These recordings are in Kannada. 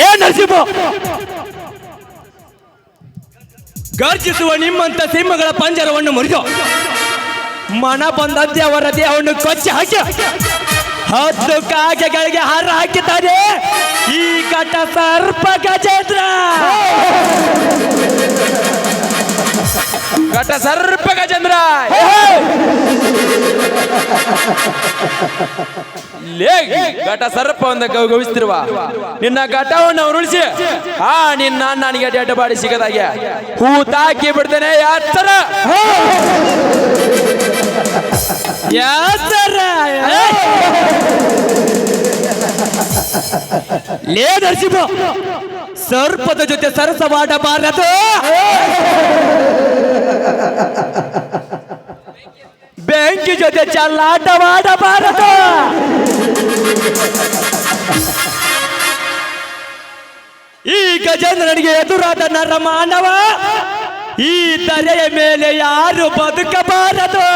ಏ ನರಸಿಂಹ, ಗರ್ಜಿಸುವ ನಿಮ್ಮಂತ ಸಿಂಹಗಳ ಪಂಜರವನ್ನು ಮುರಿದು ಮನ ಬಂದಂತೆ ಅವರ ದೇಹವನ್ನು ಕೊಚ್ಚಿ ಹಾಕಿ 10 ಕಾಗೆಗಳಿಗೆ ಹಾರ ಹಾಕಿದ್ದಾನೆ ಈ ಘಟ ಸರ್ಪ ಗಜೇಂದ್ರ. ಘಟ ಸರ್ಪ ಗಜೇಂದ್ರ, ಘಟ ಸರ್ಪ ಒಂದು ಗವಿಸ್ತಿರುವ ನಿನ್ನ ಘಟವನ್ನು ಉರುಳಿಸಿ ನಿನ್ನ ನನಗೆ ಅಡ್ಡ ಬಾಡಿ ಸಿಗದಾಗೆ ಹೂ ತಾಕಿ ಬಿಡ್ತೇನೆ. ಲೇ ನರಸಿಂಹ, ಸರ್ಪದ ಜೊತೆ ಸರಸವಾಡಬಾರದು. ಬೆಂಕಿ ಜೊತೆ ಚಲ್ಲಾಟವಾಡಬಾರದು. ಈ ಗಜೇಂದ್ರನಿಗೆ ಎದುರಾದ ನರ ಮಾನವ ಈ ತಲೆಯ ಮೇಲೆ ಯಾರು ಬದುಕಬಾರದು.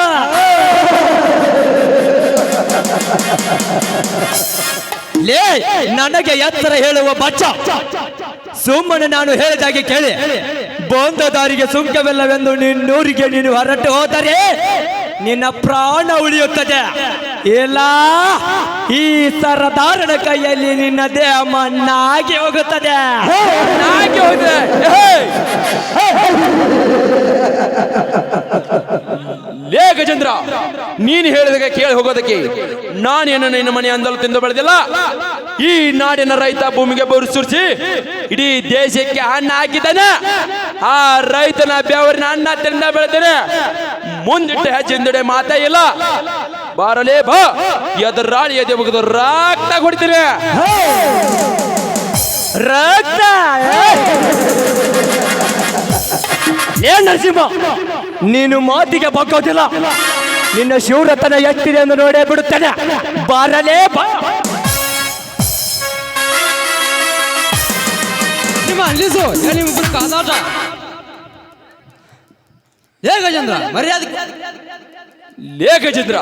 ಲೇ ನನಗೆ ಎತ್ತರ ಹೇಳುವ ಬಚ್ಚ, ಸುಮ್ಮನೆ ನಾನು ಹೇಳಿದಾಗೆ ಕೇಳಿ. ಬಂದ ದಾರಿಗೆ ಸುಂಕವಿಲ್ಲವೆಂದು ನಿನ್ನೂರಿಗೆ ನೀನು ಹೊರಟು ಹೋದರೆ ನಿನ್ನ ಪ್ರಾಣ ಉಳಿಯುತ್ತದೆ. ಇಲ್ಲ ಈ ಸರದಾರನ ಕೈಯಲ್ಲಿ ನಿನ್ನ ದೇಹ ಮಣ್ಣಾಗಿ ಹೋಗುತ್ತದೆ. ಲೇ ಗಜೇಂದ್ರ, ನೀನು ಹೇಳಿದಾಗ ಕೇಳಿ ಹೋಗೋದಕ್ಕೆ ನಾನೇನು ನಿನ್ನ ಮನೆ ಅಂದಲು ತಿಂದು ಬೆಳೆದಿಲ್ಲ. ಈ ನಾಡಿನ ರೈತ ಭೂಮಿಗೆ ಬೋರು ಸುರಿಸಿ ಇಡೀ ದೇಶಕ್ಕೆ ಅನ್ನ ಹಾಕಿದ್ದಾನೆ. ಆ ರೈತನ ಬೆವರಿನ ಅನ್ನ ತಿಂದ ಬೆಳೆದೇನೆ. ಮುಂದಿಟ್ಟ ಹೆಜ್ಜೆಂದಡೆ ಮಾತಾ ಇಲ್ಲ. ಬಾರಲೇ ಬಾ, ಎದುರಾಳಿ ಎದೆ ಮುಗಿದು ರಕ್ತ ಕೊಡ್ತೀನಿ. ರಕ್ತ ಏ ನರಸಿಂಹ, ನೀನು ಮಾತಿಗೆ ಬಗ್ಗೋದಿಲ್ಲ. ನಿನ್ನ ಶೂರತನ ಎಷ್ಟಿದೆ ಎಂದು ನೋಡೇ ಬಿಡುತ್ತೇನೆ. ಬಾರಲೇ ಬಾ. ನಿಮ್ಮಿಬ್ಬರು ಕಾದಾಟ. ಲೇ ಗಜೇಂದ್ರ, ಮರ್ಯಾದೆ. ಲೇ ಗಜೇಂದ್ರ,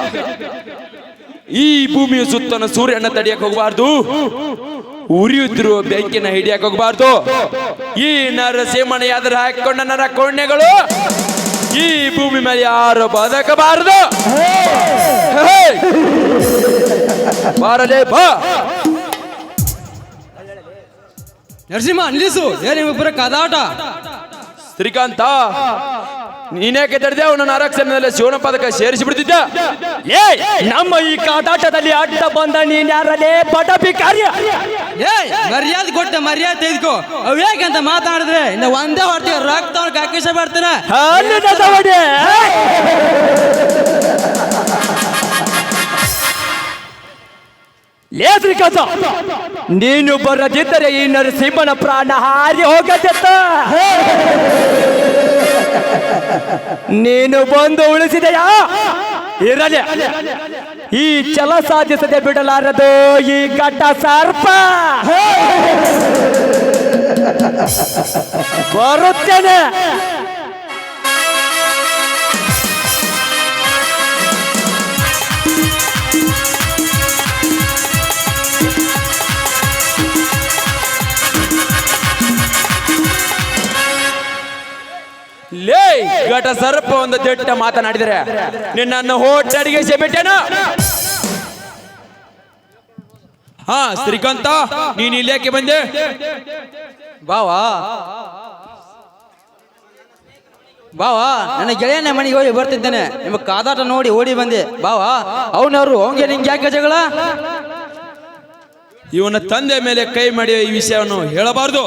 ಈ ಭೂಮಿಯ ಸುತ್ತನ ಸೂರ್ಯನ ತಡಿಯಕ್ಕೆ ಹೋಗಬಾರ್ದು, ಉರಿಯುತ್ತಿರುವ ಬೆಂಕಿನ ಹಿಡಿಯಕ್ಕೆ ಹೋಗಬಾರ್ದು. ಈ ನರಸಿಂಹನ ಎದುರು ಹಾಕಿಕೊಂಡ ನರ ಕೋಣ್ಯಗಳು ಈ ಭೂಮಿ ಮೇಲೆ ಯಾರು ಬದುಕಬಾರದು. ಬಾರಲೇ ಬಾ. ನರಸಿಂಹ ನಿಲ್ಲಿಸು. ನಿಮ್ಮಿಬ್ಬರ ಕಾದಾಟ. ಶ್ರೀಕಾಂತ, ನೀನೇಕೆ ತಡೆದೆ? ಅವನನ್ನು ಆರಕ್ಷಣದಲ್ಲಿ ಶಿವನ ಪದಕ ಸೇರಿಸಿ ಬಿಡ್ತಿದ್ದ. ನಮ್ಮ ಈ ಕಾದಾಟದಲ್ಲಿ ಅಡ್ಡ ಬಂದ ನೀನ್ ಯಾರಲ್ಲೇ ಪಟಪಿ ಕಾರ್ಯ. ಮರ್ಯಾದೆ ಕೊಟ್ಟ ಮರ್ಯಾದೆ ತೆಗೆದುಕೋ. ಅವೇಗಂತ ಮಾತಾಡಿದ್ರೆ ಇನ್ನು ಒಂದೇ ಹೊಡ್ತೀವಿ, ರಕ್ತವನ್ನು ಕಾಕಿಸ ಬರ್ತಾನೆ. ಲೇ ಶ್ರೀಕಾಂತ, ನೀನು ಬರದಿದ್ದರೆ ಈ ನರಸಿಂಹನ ಪ್ರಾಣ ಹಾರಿ ಹೋಗತ್ತ. ನೀನು ಬಂದು ಉಳಿಸಿದೆಯಾ? ಇರಲಿ, ಈ ಛಲ ಸಾಧಿಸದೆ ಬಿಡಲಾರದು ಈ ಘಟ ಸರ್ಪ. ಬರುತ್ತೇನೆ. ಲೇ ಘಟ ಸರ್ಪ ಒಂದು ದಿಟ್ಟ ಮಾತನಾಡಿದರೆ ನಿನ್ನನ್ನು ಹೋಟಡಿಗೆ ಬಿಟ್ಟೇನು. ಶ್ರೀಕಾಂತ, ನೀನು ಇಲ್ಲೇಕೆ ಬಂದೆ? ಬಾವಾ ಬಾವಾ, ನನ್ನ ಗೆಳೆಯನ ಮನೆಗೆ ಹೋಗಿ ಬರ್ತಿದ್ದೇನೆ. ನಿಮ್ಮ ಕಾದಾಟ ನೋಡಿ ಓಡಿ ಬಂದೆ. ಬಾವಾ, ಅವನವರು ಅವಂಗೆ ನಿಂಗೆ ಯಾಕೆ ಜಗಳ? ಇವನ ತಂದೆ ಮೇಲೆ ಕೈ ಮಾಡಿ ಈ ವಿಷಯವನ್ನು ಹೇಳಬಾರದು.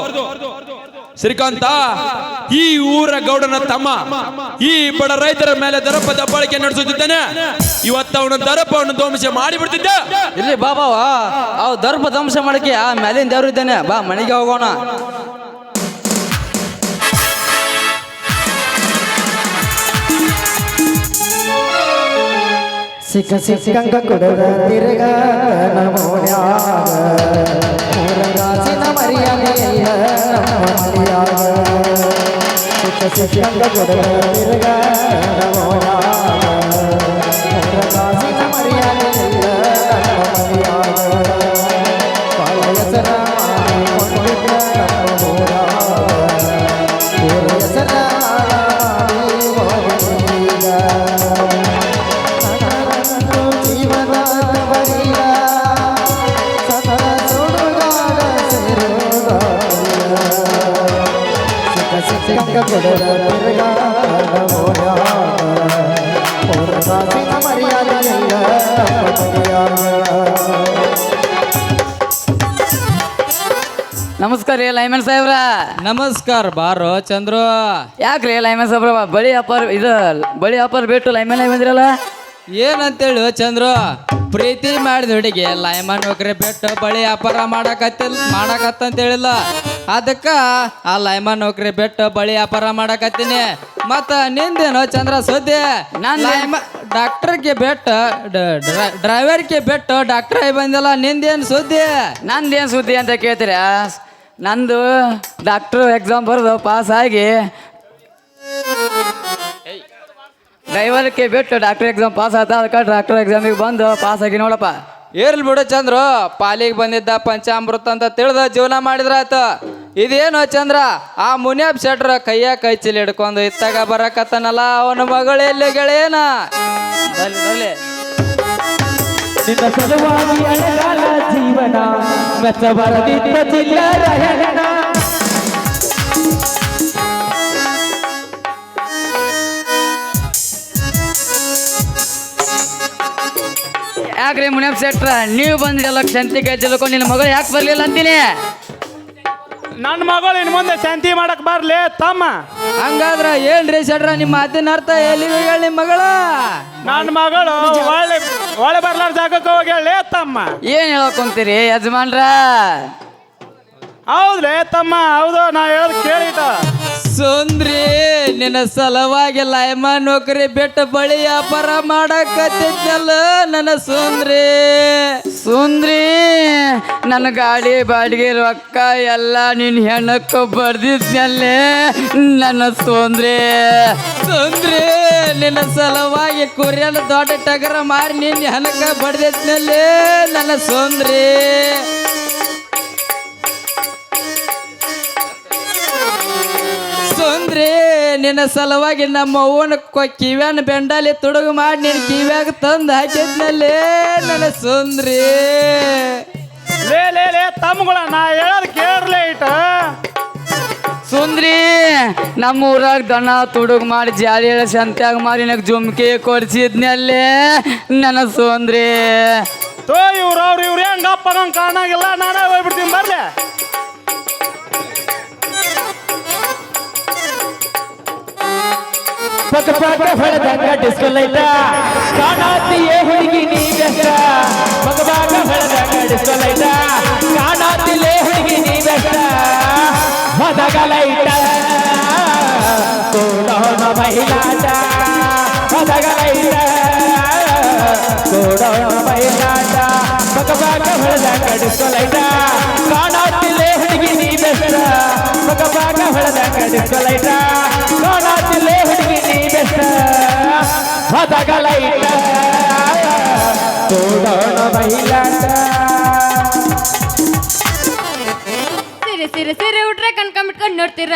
ಶ್ರೀಕಾಂತ, ಈ ಊರ ಗೌಡನ ತಮ್ಮ ಈ ಬಡ ರೈತರ ಮೇಲೆ ದರಪ ದಬ್ಬಾಳಿಕೆ ನಡೆಸುತ್ತಿದ್ದಾನೆ. ಇವತ್ತು ಅವನ ದರಪವನ್ನು ಧ್ವಂಸ ಮಾಡಿಬಿಡ್ತಿದ್ದ. ಇಲ್ಲಿ ಬಾಬಾವಾ, ಅವ್ ದರ್ಪ ಧ್ವಂಸ ಮಾಡಕ್ಕೆ ಆ ಮೇಲಿನ ದೇವ್ರು ಇದ್ದಾನೆ. ಬಾ, ಮನೆಗೆ ಹೋಗೋಣ. ಸಿಕ್ಕ ಸಿಕ್ಕಂಗ ಕೊಡದ ತಿರುಗ ನಮೋನ್ಯಾಗ ಮೂರಗಾಸಿನ ಮರ್ಯಾದೆಯಲ್ಲ ನಮ್ಮ ಮರ್ಯಾದ. ಸಿಕ್ಕ ಸಿಕ್ಕಂಗ ಕೊಡದ ತಿರುಗ ನಮೋನ್ಯಾಗ ಮೂರಗಾಸಿನ ಮರ್ಯಾದೆಯಲ್ಲ ನಮ್ಮ ಮರ್ಯಾದ. ಕಾಲ ಹೆಸರ ಮಾಡಿಕೊಂಡು ಸಿಕ್ಕ ಕೊಡದ ತಿರುಗಾಟ ಓಡ್ಯಾಗ ಮೂರ ಕಾಸಿನ ಮರ್ಯಾದೆ ಎಲ್ಲ ನಮ್ಮ ಮನೆಯಾಗ. ನಮಸ್ಕಾರ ರೀ ಲೈಮನ್ ಸಾಹೇಬ್ರ. ನಮಸ್ಕಾರ ಬಾರೋ ಚಂದ್ರು. ಯಾಕ್ರಿ ಲೈಮನ್ ಸಾಹೇಬ್ರ ಬಳಿ ವ್ಯಾಪಾರ ಬಿಟ್ಟು ಲೈಮನ್ ಬಂದಿರಲ್ಲ? ಏನಂತೇಳು ಚಂದ್ರು, ಪ್ರೀತಿ ಮಾಡಿದ ಹುಡುಗಿ ಲೈಮನ್ ನೌಕರಿ ಬಿಟ್ಟು ಬಳಿ ವ್ಯಾಪಾರ ಮಾಡಕತ್ತಂತ ಹೇಳಿಲ್ಲ. ಅದಕ್ಕ ಆ ಲೈಮನ್ ನೌಕರಿ ಬಿಟ್ಟು ಬಳಿ ವ್ಯಾಪಾರ ಮಾಡಕತ್ತೀನಿ. ಮತ್ತ ನಿಂದೇನೋ ಚಂದ್ರ ಸುದ್ದಿ? ನಾನು ಡಾಕ್ಟರ್ಗೆ ಬಿಟ್ಟು ಡ್ರೈವರ್ಗೆ ಬಿಟ್ಟು ಡಾಕ್ಟರ್ ಆಗಿ ಬಂದಿಲ್ಲ. ನಿಂದೇನು ಸುದ್ದಿ? ನಂದೇನು ಸುದ್ದಿ ಅಂತ ಕೇಳ್ತೀರ? ನಂದು ಡಾಕ್ಟ್ರು ಎಕ್ಸಾಮ್ ಬರೆದು ಪಾಸ್ ಆಗಿ ಡ್ರೈವರ್ಗೆ ಬಿಟ್ಟು ಡಾಕ್ಟರ್ ಎಕ್ಸಾಮ್ ಪಾಸ್ ಆತ. ಅದಕ್ಕೆ ಡಾಕ್ಟರ್ ಎಕ್ಸಾಮಿಗೆ ಬಂದು ಪಾಸ್ ಆಗಿ ನೋಡಪ್ಪ. ಇರ್ಲಿ ಬಿಡು ಚಂದ್ರು, ಪಾಲಿಗೆ ಬಂದಿದ್ದ ಪಂಚಾಮೃತ ಅಂತ ತಿಳಿದ ಜೀವನ ಮಾಡಿದ್ರಾಯ್ತು. ಇದೇನು ಚಂದ್ರ, ಆ ಮುನಿಯಪ್ ಶೆಟ್ರ ಕೈಯಾಗ ಕೈ ಚೀಲ ಹಿಡ್ಕೊಂಡು ಇತ್ತಾಗ ಬರಕತ್ತನಲ್ಲ, ಅವನ ಮಗಳು ಎಲ್ಲಿ ಗೆಳೆಯನ? ಬರಲಿ ನಿನ್ನ ಸಲುವಾಗಿ ಅಳಗಾಲ ಜೀವನ ಮೆಚ್ಚಬರದಿದ್ದ ಚಿಲ್ಲರ ಹೆಣ. ಯಾಕ್ರಿ ಮುನಿಯಪ್ಪ ಶೆಟ್ರ ನೀವು ಬಂದಿರಲ್ಲ ಶಾಂತಿ ಕೈ ತಿಳ್ಕೊಂಡು ನಿನ್ನ ಮಗಳು ಯಾಕೆ ಬರಲಿಲ್ಲ ಅಂತೀನಿ? ನನ್ನ ಮಗಳು ಇನ್ ಮುಂದೆ ಶಾಂತಿ ಮಾಡಕ್ ಬರ್ಲಿ ತಮ್ಮ. ಹಂಗಾದ್ರ ಏನ್ರಿ ಶೆಟ್ರ ನಿಮ್ಮ ಮಾತಿನ ಅರ್ಥ? ಎಲ್ಲಿ ಹೇಳಿ ನಿಮ್ಮ ಮಗಳ? ನನ್ನ ಮಗಳು ಒಳ್ಳೆ ಬರ್ಲಾರ ಜಾಗಕ್ಕೆ ಹೋಗಿ ಹೇಳಿ ತಮ್ಮ. ಏನ್ ಹೇಳಕೊಂತೀರಿ ಯಜಮಾನ್ರ? ಹೌದ್ರಿ ತಮ್ಮ, ಹೌದು, ನಾ ಹೇಳೋದು ಕೇಳಿಟ. ಸುಂದ್ರಿ ನಿನ್ನ ಸಲುವಾಗಿ ಲೈಮನ್ ನೌಕರಿ ಬಿಟ್ಟು ಬಳಿ ವ್ಯಾಪಾರ ಮಾಡಕತ್ತಿದ್ನಲ್ಲ ನನ್ನ ಸುಂದ್ರಿ, ನನ್ನ ಗಾಡಿ ಬಾಡಿಗೆ ರೊಕ್ಕ ಎಲ್ಲ ನಿನ್ನ ಹೆಣ್ಣಕ್ಕೆ ಬರ್ದಿದ್ನಲ್ಲೇ ನನ್ನ ಸುಂದ್ರಿ. ನಿನ್ನ ಸಲುವಾಗಿ ಕುರಿಯನ್ನ ದೊಡ್ಡ ಟಗರ ಮಾರಿ ನಿನ್ನ ಹೆಣಕ್ಕೆ ಬಡ್ದಿದ್ನಲ್ಲೇ ನನ್ನ ಸುಂದ್ರಿ. ನಿನ್ನ ಸಲುವಾಗಿ ನಮ್ಮ ಅವ್ವನ ಕಿವ್ಯಾನ ಬೆಂಡಾಲಿ ತುಡುಗು ಮಾಡಿ ನಿನ್ನ ಕಿವ್ಯಾಗ ತಂದು ಹಾಕಿದ್ನಲ್ಲೇ ನನ್ನ ಸುಂದ್ರಿ. ಲೇ ತಮ್ಮಗಳ ನಾ ಹೇಳೋದು ಕೇಳಲೇ ಇಟ. ಸುಂದ್ರಿ, ನಮ್ಮ ಊರಾಗ ದನ ತುಡುಗ್ ಮಾಡಿ ಜಾಲಿ ಹೇಳ ಸಂತ್ಯಾಗ ಮಾರಿ ನನಗೆ ಜುಮ್ಕಿ ಕೊಡ್ಸಿದ್ನಲ್ಲೇ ನನ್ನ ಸುಂದ್ರಿ. ತೋ ಇವ್ರು ಹೆಂಗಪ್ಪ ನಂಗೆ ಕಾಣಾಗಿಲ್ಲ, ನಾನೇ ಹೋಗ್ಬಿಡ್ತೀನಿ ಬರ್ಲೆ. ಪಕ್ಕ ಪಕ್ಕ ಹೊಳೆದಂಗ ಡಿಸ್ಕೋ ಲೈಟ ಕಾಣಾತಿಯೇ ಹುಡುಗಿ ನೀ ಬೆಷ್ಟ. ಪಕ್ಕ ಪಕ್ಕ ಹೊಳೆದಂಗ ಡಿಸ್ಕೋ ಲೈಟ ಕಾಣಾತಿಲೇ ಹುಡುಗಿ ನೀ ಬೆಷ್ಟ. ಹೊದಗ ಲೈಟ ಕೂಡೋಣ ಮಹಿಳಾಟ. ಹೊದಗ ಲೈಟ ಕೂಡೋಣ ಮಹಿಳಾಟ. ಪಕ್ಕ ಪಕ್ಕ ಹೊಳೆದಂಗ ಡಿಸ್ಕೋ ಲೈಟ ಕಾಣಾತಿಲೇ ಹುಡುಗಿ ನೀ ಬೆಷ್ಟ. ಪಕ್ಕ ಪಕ್ಕ ಹೊಳೆದಂಗ ಡಿಸ್ಕೋ ಲೈಟ ಕಾಣಾತಿಲೇ ಹುಡುಗಿ ನೀ ಬೆಷ್ಟ. ಹೊದಗ ಲೈಟ ಕೂಡೋಣ ಮಹಿಳಾಟ. ಸಿರೆ ಉಟ್ರೆ ಕಣ್ಕೊಂಡ್ಬಿಟ್ಕೊಂಡು ನೋಡ್ತೀರ.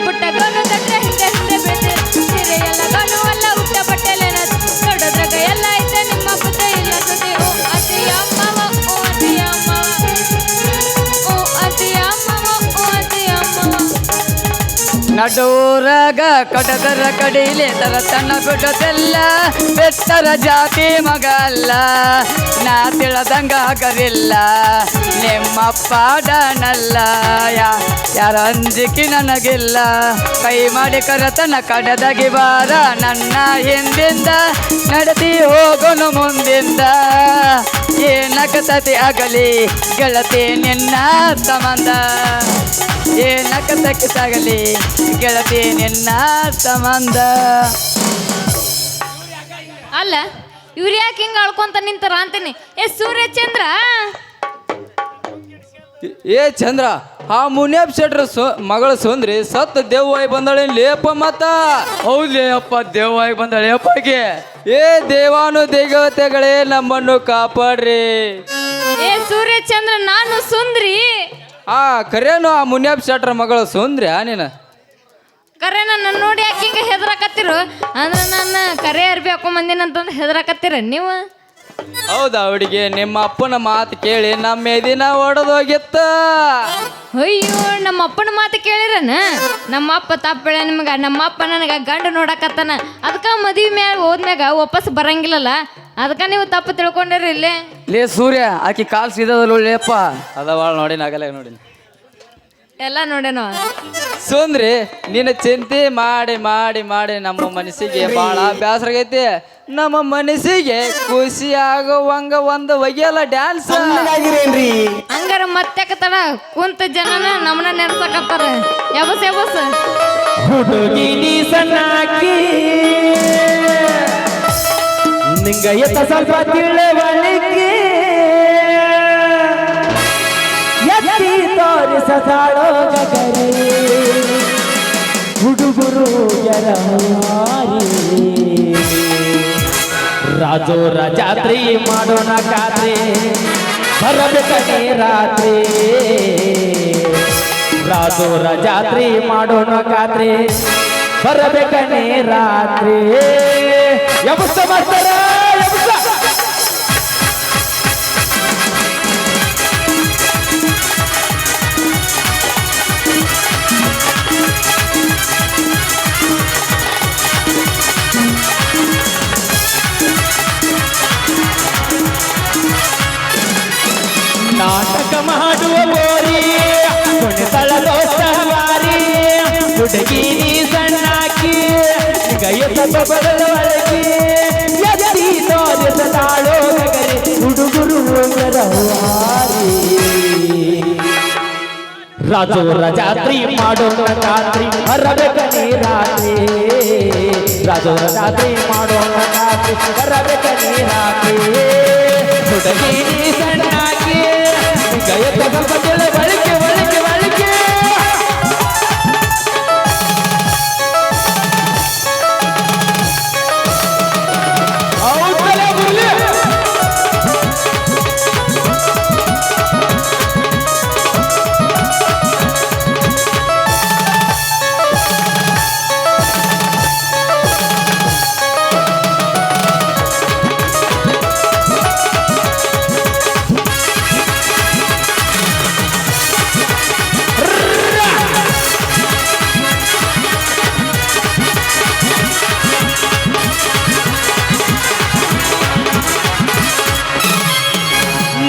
ಪುಟ್ಟ ಗಾನು ತಟ್ರೆ ಹಿಂದೆ ಬೀಳ್ತೀರ. ಸಿರೆ ಎಲ್ಲ ಗಾನು ಅಲ್ಲ ಉಟ್ಟ ಬಟ್ಟೆಲೇನ ನೋಡೋದ್ರಾಗ ಎಲ್ಲ ಐತೆ ನಿಮ್ಮ ಬುದ್ಧಿ ಇಲ್ಲ ಸುದ್ದಿ. ಓ ಅತಿಯ ಮಾವ, ಓ ಅತಿಯ ಮಾವ, ಓ ಅತಿಯ ಮಾವ, ಓ ಅತಿಯ ಮಾವ. ನಡೂರಾಗ ಕಡದರ ಕಡಿಲೆ ತರ ತನ್ನ ಬಿಡದೆಲ್ಲ ಬೆತ್ತರ ಜಾತಿ ಮಗ ಅಲ್ಲ. ನಾ ತಿಳದಂಗ ಆಗರಿಲ್ಲ ನಿಮ್ಮ ಪಾಡನಲ್ಲ. ಯಾರ ಅಂಜಿಕೆ ನನಗಿಲ್ಲ. ಕೈ ಮಾಡಿ ಕರತನ ಕಡದಗಿ ಬಾರ ನನ್ನ ಹಿಂದಿಂದ ನಡೆದಿ ಹೋಗೋನು ಮುಂದಿಂದ. ಏನಕತತಿ ಆಗಲಿ ಗೆಳತಿ ನಿನ್ನ ಸಂಬಂಧ. ಏನಕತಕ್ಕಿಸಾಗಲಿ ಗೆಳತಿ ನಿನ್ನ ಸಂಬಂಧ. ಅಲ್ಲ ಇವ್ರು ಯಾಕೆ ಹಿಂಗ ಅಳ್ಕೊಂತ ನಿಂತಾರ ಅಂತೀನಿ. ಸೂರ್ಯಚಂದ್ರ, ಏ ಚಂದ್ರ, ಆ ಮುನಿಯಪ್ ಶೆಟ್ರ ಮಗಳು ಸುಂದ್ರಿ ಸತ್ ದೇವ್ವಾಯಿ ಬಂದಳೆ ಲೇಪ ಮತ್ತ. ಹೌದೇ ಅಪ್ಪ, ದೇವವಾಗಿ ಬಂದಳೆ ಅಪ್ಪಗೆ. ಏ ದೇವಾನು ದೇವತೆಗಳೇ ನಮ್ಮನ್ನು ಕಾಪಾಡ್ರಿ. ಸೂರ್ಯಚಂದ್ರ, ನಾನು ಸುಂದ್ರಿ. ಕರೇನು ಆ ಮುನಿಯಪ್ ಶೆಟ್ರ ಮಗಳು ಸುಂದ್ರಿ ನೀನು? ಕರೆ ನನ್ನ ನೋಡಿ ಯಾಕೆ ಹಿಂಗೆ ಹೆದರಾಕತ್ತಿರು? ಅಂದ್ರೆ ನಾನು ಕರೆ ಅರ್ಬಿ ಹಾಕೊಂಡ್ ಬಂದಿನಂತಂದು ಹೆದರಾಕತ್ತೀರ ನೀವು? ಹೌದಾ ಹುಡುಗಿ, ನಿಮ್ಮ ಅಪ್ಪನ ಮಾತು ಕೇಳಿ ನಮ್ಮ ಎದಿನ ಒಡೆದೋಗಿತ್ತ. ಅಯ್ಯೋ ನಮ್ಮ ಅಪ್ಪನ ಮಾತು ಕೇಳಿರನ? ನಮ್ಮ ಅಪ್ಪ ತಪ್ಪಳ ನಿಮ್ಗ. ನಮ್ಮ ಅಪ್ಪ ನನಗ ಗಂಡು ನೋಡಕತ್ತಾನ, ಅದಕ್ಕ ಮದ್ವಿ ಮ್ಯಾಲ ಹೋದ್ಮ್ಯಾಗ ವಾಪಸ್ ಬರಂಗಿಲ್ಲಲ್ಲ, ಅದಕ್ಕ ನೀವು ತಪ್ಪು ತಿಳ್ಕೊಂಡಿರಿ ಇಲ್ಲೇ. ಲೇ ಸೂರ್ಯ, ಆಕಿ ಕಾಲ್ ಸೀದಲ್ಲಪ್ಪ. ಅದವಾಳ ನೋಡಿ ನಾಗಲ್ಲ ನೋಡಿ. ಎಲ್ಲ ನೋಡೇನೋ. ಸುಂದ್ರಿ, ನೀನು ಚಿಂತೆ ಮಾಡಿ ಮಾಡಿ ಮಾಡಿ ನಮ್ಮ ಮನಸ್ಸಿಗೆ ಭಾಳ ಬೇಸರ ಆಗೈತಿ. ನಮ್ಮ ಮನಸ್ಸಿಗೆ ಖುಷಿ ಆಗುವಂಗ ಒಂದು ಒಗೆಯಲ್ಲ ಡ್ಯಾನ್ಸ್. ಹಂಗಾರ ಮತ್ತೆ ತಡ ಕುಂತ ಜನನ ನಮ್ಮನ್ನ ನೆನ್ಸಕತ್ತಾರ. ಯಬಸ್ ಯಬಸ್ ಹುಡುಗಿ ನೀ ಸಣ್ಣಾಕಿ ನಿಂಗ ಎತ್ತ ಸ್ವಲ್ಪ ತಿಳುವಳಿಕೆ ಎತ್ತಿ ತೋರಿಸತಾಳೋ ಗಗರಿ ಹುಡುಗರು ಎರಮಾರಿ ರಾಜೋರ ಜಾತ್ರೆ ಮಾಡೋಣ ಖಾತ್ರಿ ಬರಬೇಕೇ ರಾತ್ರಿ ರಾಜೋರ ಜಾತ್ರೆ ಮಾಡೋಣ ಖಾತ್ರಿ ಬರಬೇಕೇ ರಾತ್ರಿ ಯಬಸ್ಸ ಮಾಡ್ತಾರ ಯಬಸ್ಸ ನಾಟಕ ಮಾಡುವ ಬೋರಿ ಕುಣಿತಳ ದೋಸ್ತವಾರಿ ಹುಡುಗಿ ನೀ ಸಣ್ಣಾಕಿ ಗೈಯತ ಬದಲವಳಕಿ ಎತ್ತಿ ತೋರಿಸತಾಳೋ ಗಗರಿ ಹುಡುಗರು ರವಾರಿ ರಾಜೋರ ಜಾತ್ರೆ ಮಾಡೋಣ ರಾತ್ರಿ ಬರಬೇಕೇ ರಾತ್ರಿ ರಾಜೋರ ಜಾತ್ರೆ ಮಾಡೋಣ ರಾತ್ರಿ ಬರಬೇಕೇ ರಾತ್ರಿ ಹುಡುಗಿ ನೀ ಸಣ್ಣಾಗಿ ಗಯತ ಬದಲ ಬಳಕೆ ಬಳಕೆ ಬಳಕೆ ಔತಲೆ ಬುರ್ಲಿ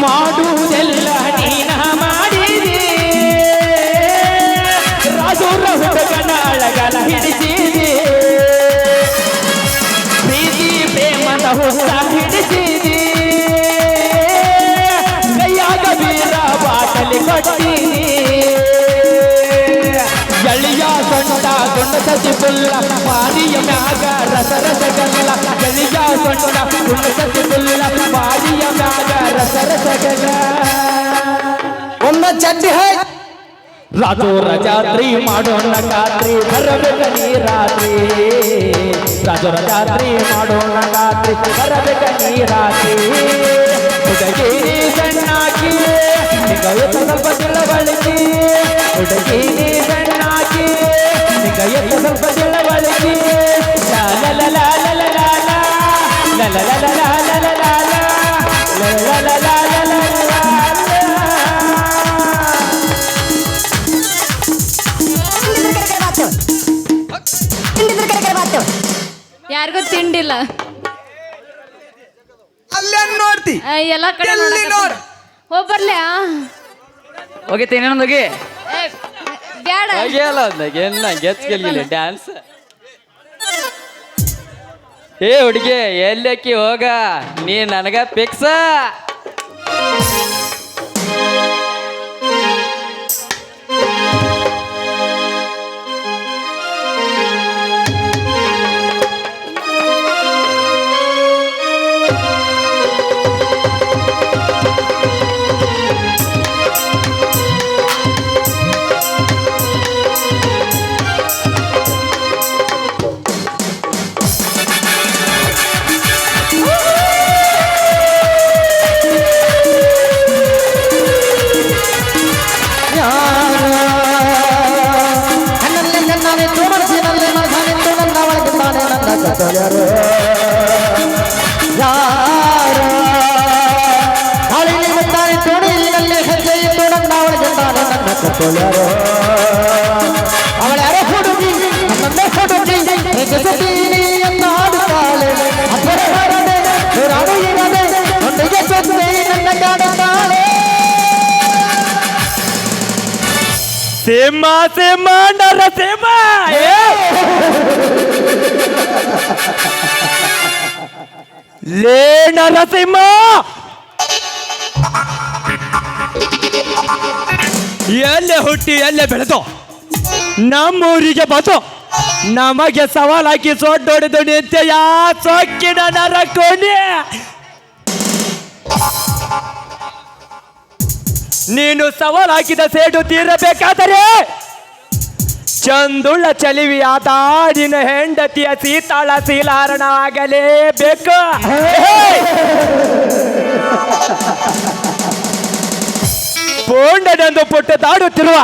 ಮಾಡುವುದೆಲ್ಲ ನೀನ ಮಾಡಿದೆ ರಾಜೋರ ಹುಡುಗನ ಅಳಗಲ ಹಿಡಿಸಿದೆ ಪ್ರೀತಿ ಪ್ರೇಮದ ಹುತ್ತ ಹಿಡಿಸಿದೆ ಕೈಯಾಗ ವೀರ ಬಾಟಲಿ ಕೊಟ್ಟಿದೆ ಎಳಿಯ ಸೊಂಟ ಗುಂಡ ಸತಿ ಪುಲ್ಲ ಮಾರಿಯ ಮ್ಯಾಗ ರಸ ರಸಗಲ್ಲ ಎಳಿಯ ಸೊಂಟ ಗುಂಡ ಸತಿ ಪುಲ್ಲ ಮಾರಿಯ ಮ್ಯಾಗ ರಸ ರಸಗಲ್ಲ ಒಂದು ಚಡ್ಡಿ ಹೈ ರಾಜೋರ ಜಾತ್ರೆ ಮಾಡೋಣ ಖಾತ್ರಿ ಬರಬೇಕೇ ರಾತ್ರಿ ರಾಜೋರ ಜಾತ್ರೆ ಮಾಡೋಣ ಖಾತ್ರಿ ಬರಬೇಕೇ ರಾತ್ರಿ ಹುಡುಗಿ ನೀ ಸಣ್ಣಾಕಿ ನಿಗಯತ ಸ್ವಲ್ಪ ತಿಳುವಳಿಕೆ ಹುಡುಗಿ ನೀ ಸಣ್ಣಾಕಿ ನಿಗಯತ ಸ್ವಲ್ಪ ತಿಳುವಳಿಕೆ ಲ ಲ ಲ ಲ ಲ ಲ ಲ ಲ ಲ ಲ ಲ ಲ ಲ ಲ ಲ ಲ ಲ ಲ ಯಾರಿಗೂ ತಿಂಡಿಲ್ಲ. ಅಲ್ಲೇ ನೋಡ್ತಿ ಎಲ್ಲ ಕಡೆ ಎಲ್ಲಿ ನೋಡು? ಹೋಗ್ಬರ್ಲ್ಯಾ? ಹೋಗಿತ್ತೆ ಇನ್ನೊಂದು ಹೋಗಿ ಏ, ಬ್ಯಾಡ. ಒಗೆಯಲ್ಲ ಅಂದಾಗ ಗೆಚ್ಗೆಲ್ಲ ಡ್ಯಾನ್ಸ್. ಏ ಹುಡುಗಿ, ಎಲ್ಲಕ್ಕಿ ಹೋಗ, ನೀ ನನಗ ಫಿಕ್ಸ. ಕಟ್ಟೋಳ್ಯಾರೋ ಅವಳ ಯಾರೋ ಹುಡುಗಿ ನನ್ನನ್ನೇ ಹುಡುಗಿ ಪ್ರೀತಿಸುತ್ತೀನಿ ಅಂತ ಹಾಡುತ್ತಾಳೆ ಅಪ್ಪರೆ ಹಾಡದೆ ರಾಣಿ ಇರದೆ ಒಟ್ಟಿಗೆ ಸುತ್ತಿ ನನ್ನ ಕಾಡುತ್ತಾಳೆ ಸಿಂಹ ಸಿಂಹ ನರಸಿಂಹ ಲೇ ನರಸಿಂಹ ಎಲ್ಲೇ ಹುಟ್ಟಿ ಎಲ್ಲೇ ಬೆಳೆದು ನಮ್ಮೂರಿಗೆ ಬಂದು ನಮಗೆ ಸವಾಲಾಕಿ ಸೊಡ್ಡೊಡೆದು ನಿತ್ಯ ಯಾ ಸೊಕ್ಕಿನ ನರಕೋಣಿ ನೀನು ಸವಾಲು ಹಾಕಿದ ಸೇಡು ತೀರಬೇಕಾದರೆ ಚಂದುಳ್ಳ ಚಲಿವಿಯಾದ ನಿನ್ನ ಹೆಂಡತಿಯ ಸೀತಾಳ ಶೀಲಾರಣ ಆಗಲೇಬೇಕು ಪೋಂಡನೆಂದು ಪುಟ್ಟದಾಡುತ್ತಿರುವ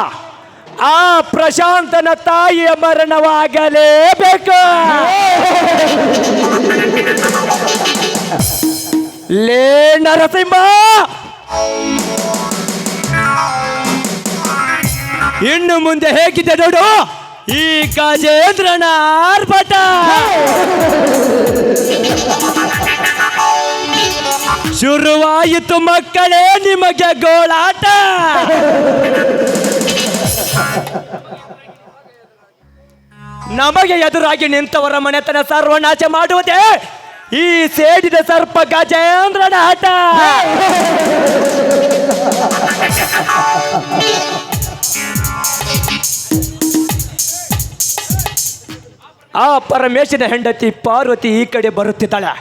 ಆ ಪ್ರಶಾಂತನ ತಾಯಿಯ ಮರಣವಾಗಲೇಬೇಕು ಲೇ ನರಸಿಂಹ ಇನ್ನು ಮುಂದೆ ಹೇಗಿದೆ ನೋಡು ಈ ಗಜೇಂದ್ರನ ಆರ್ಭಟ ಶುರುವಾಯಿತು ಮಕ್ಕಳೇ ನಿಮಗೆ ಗೋಳಾಟ ನಮಗೆ ಎದುರಾಗಿ ನಿಂತವರ ಮನೆತನ ಸರ್ವನಾಶ ಮಾಡುವುದೇ ಈ ಸೇಡಿದ ಸರ್ಪ ಗಜೇಂದ್ರನ ಆಟ ಆ ಪರಮೇಶನ ಹೆಂಡತಿ ಪಾರ್ವತಿ ಈ ಕಡೆ ಬರುತ್ತಿದ್ದಾಳೆ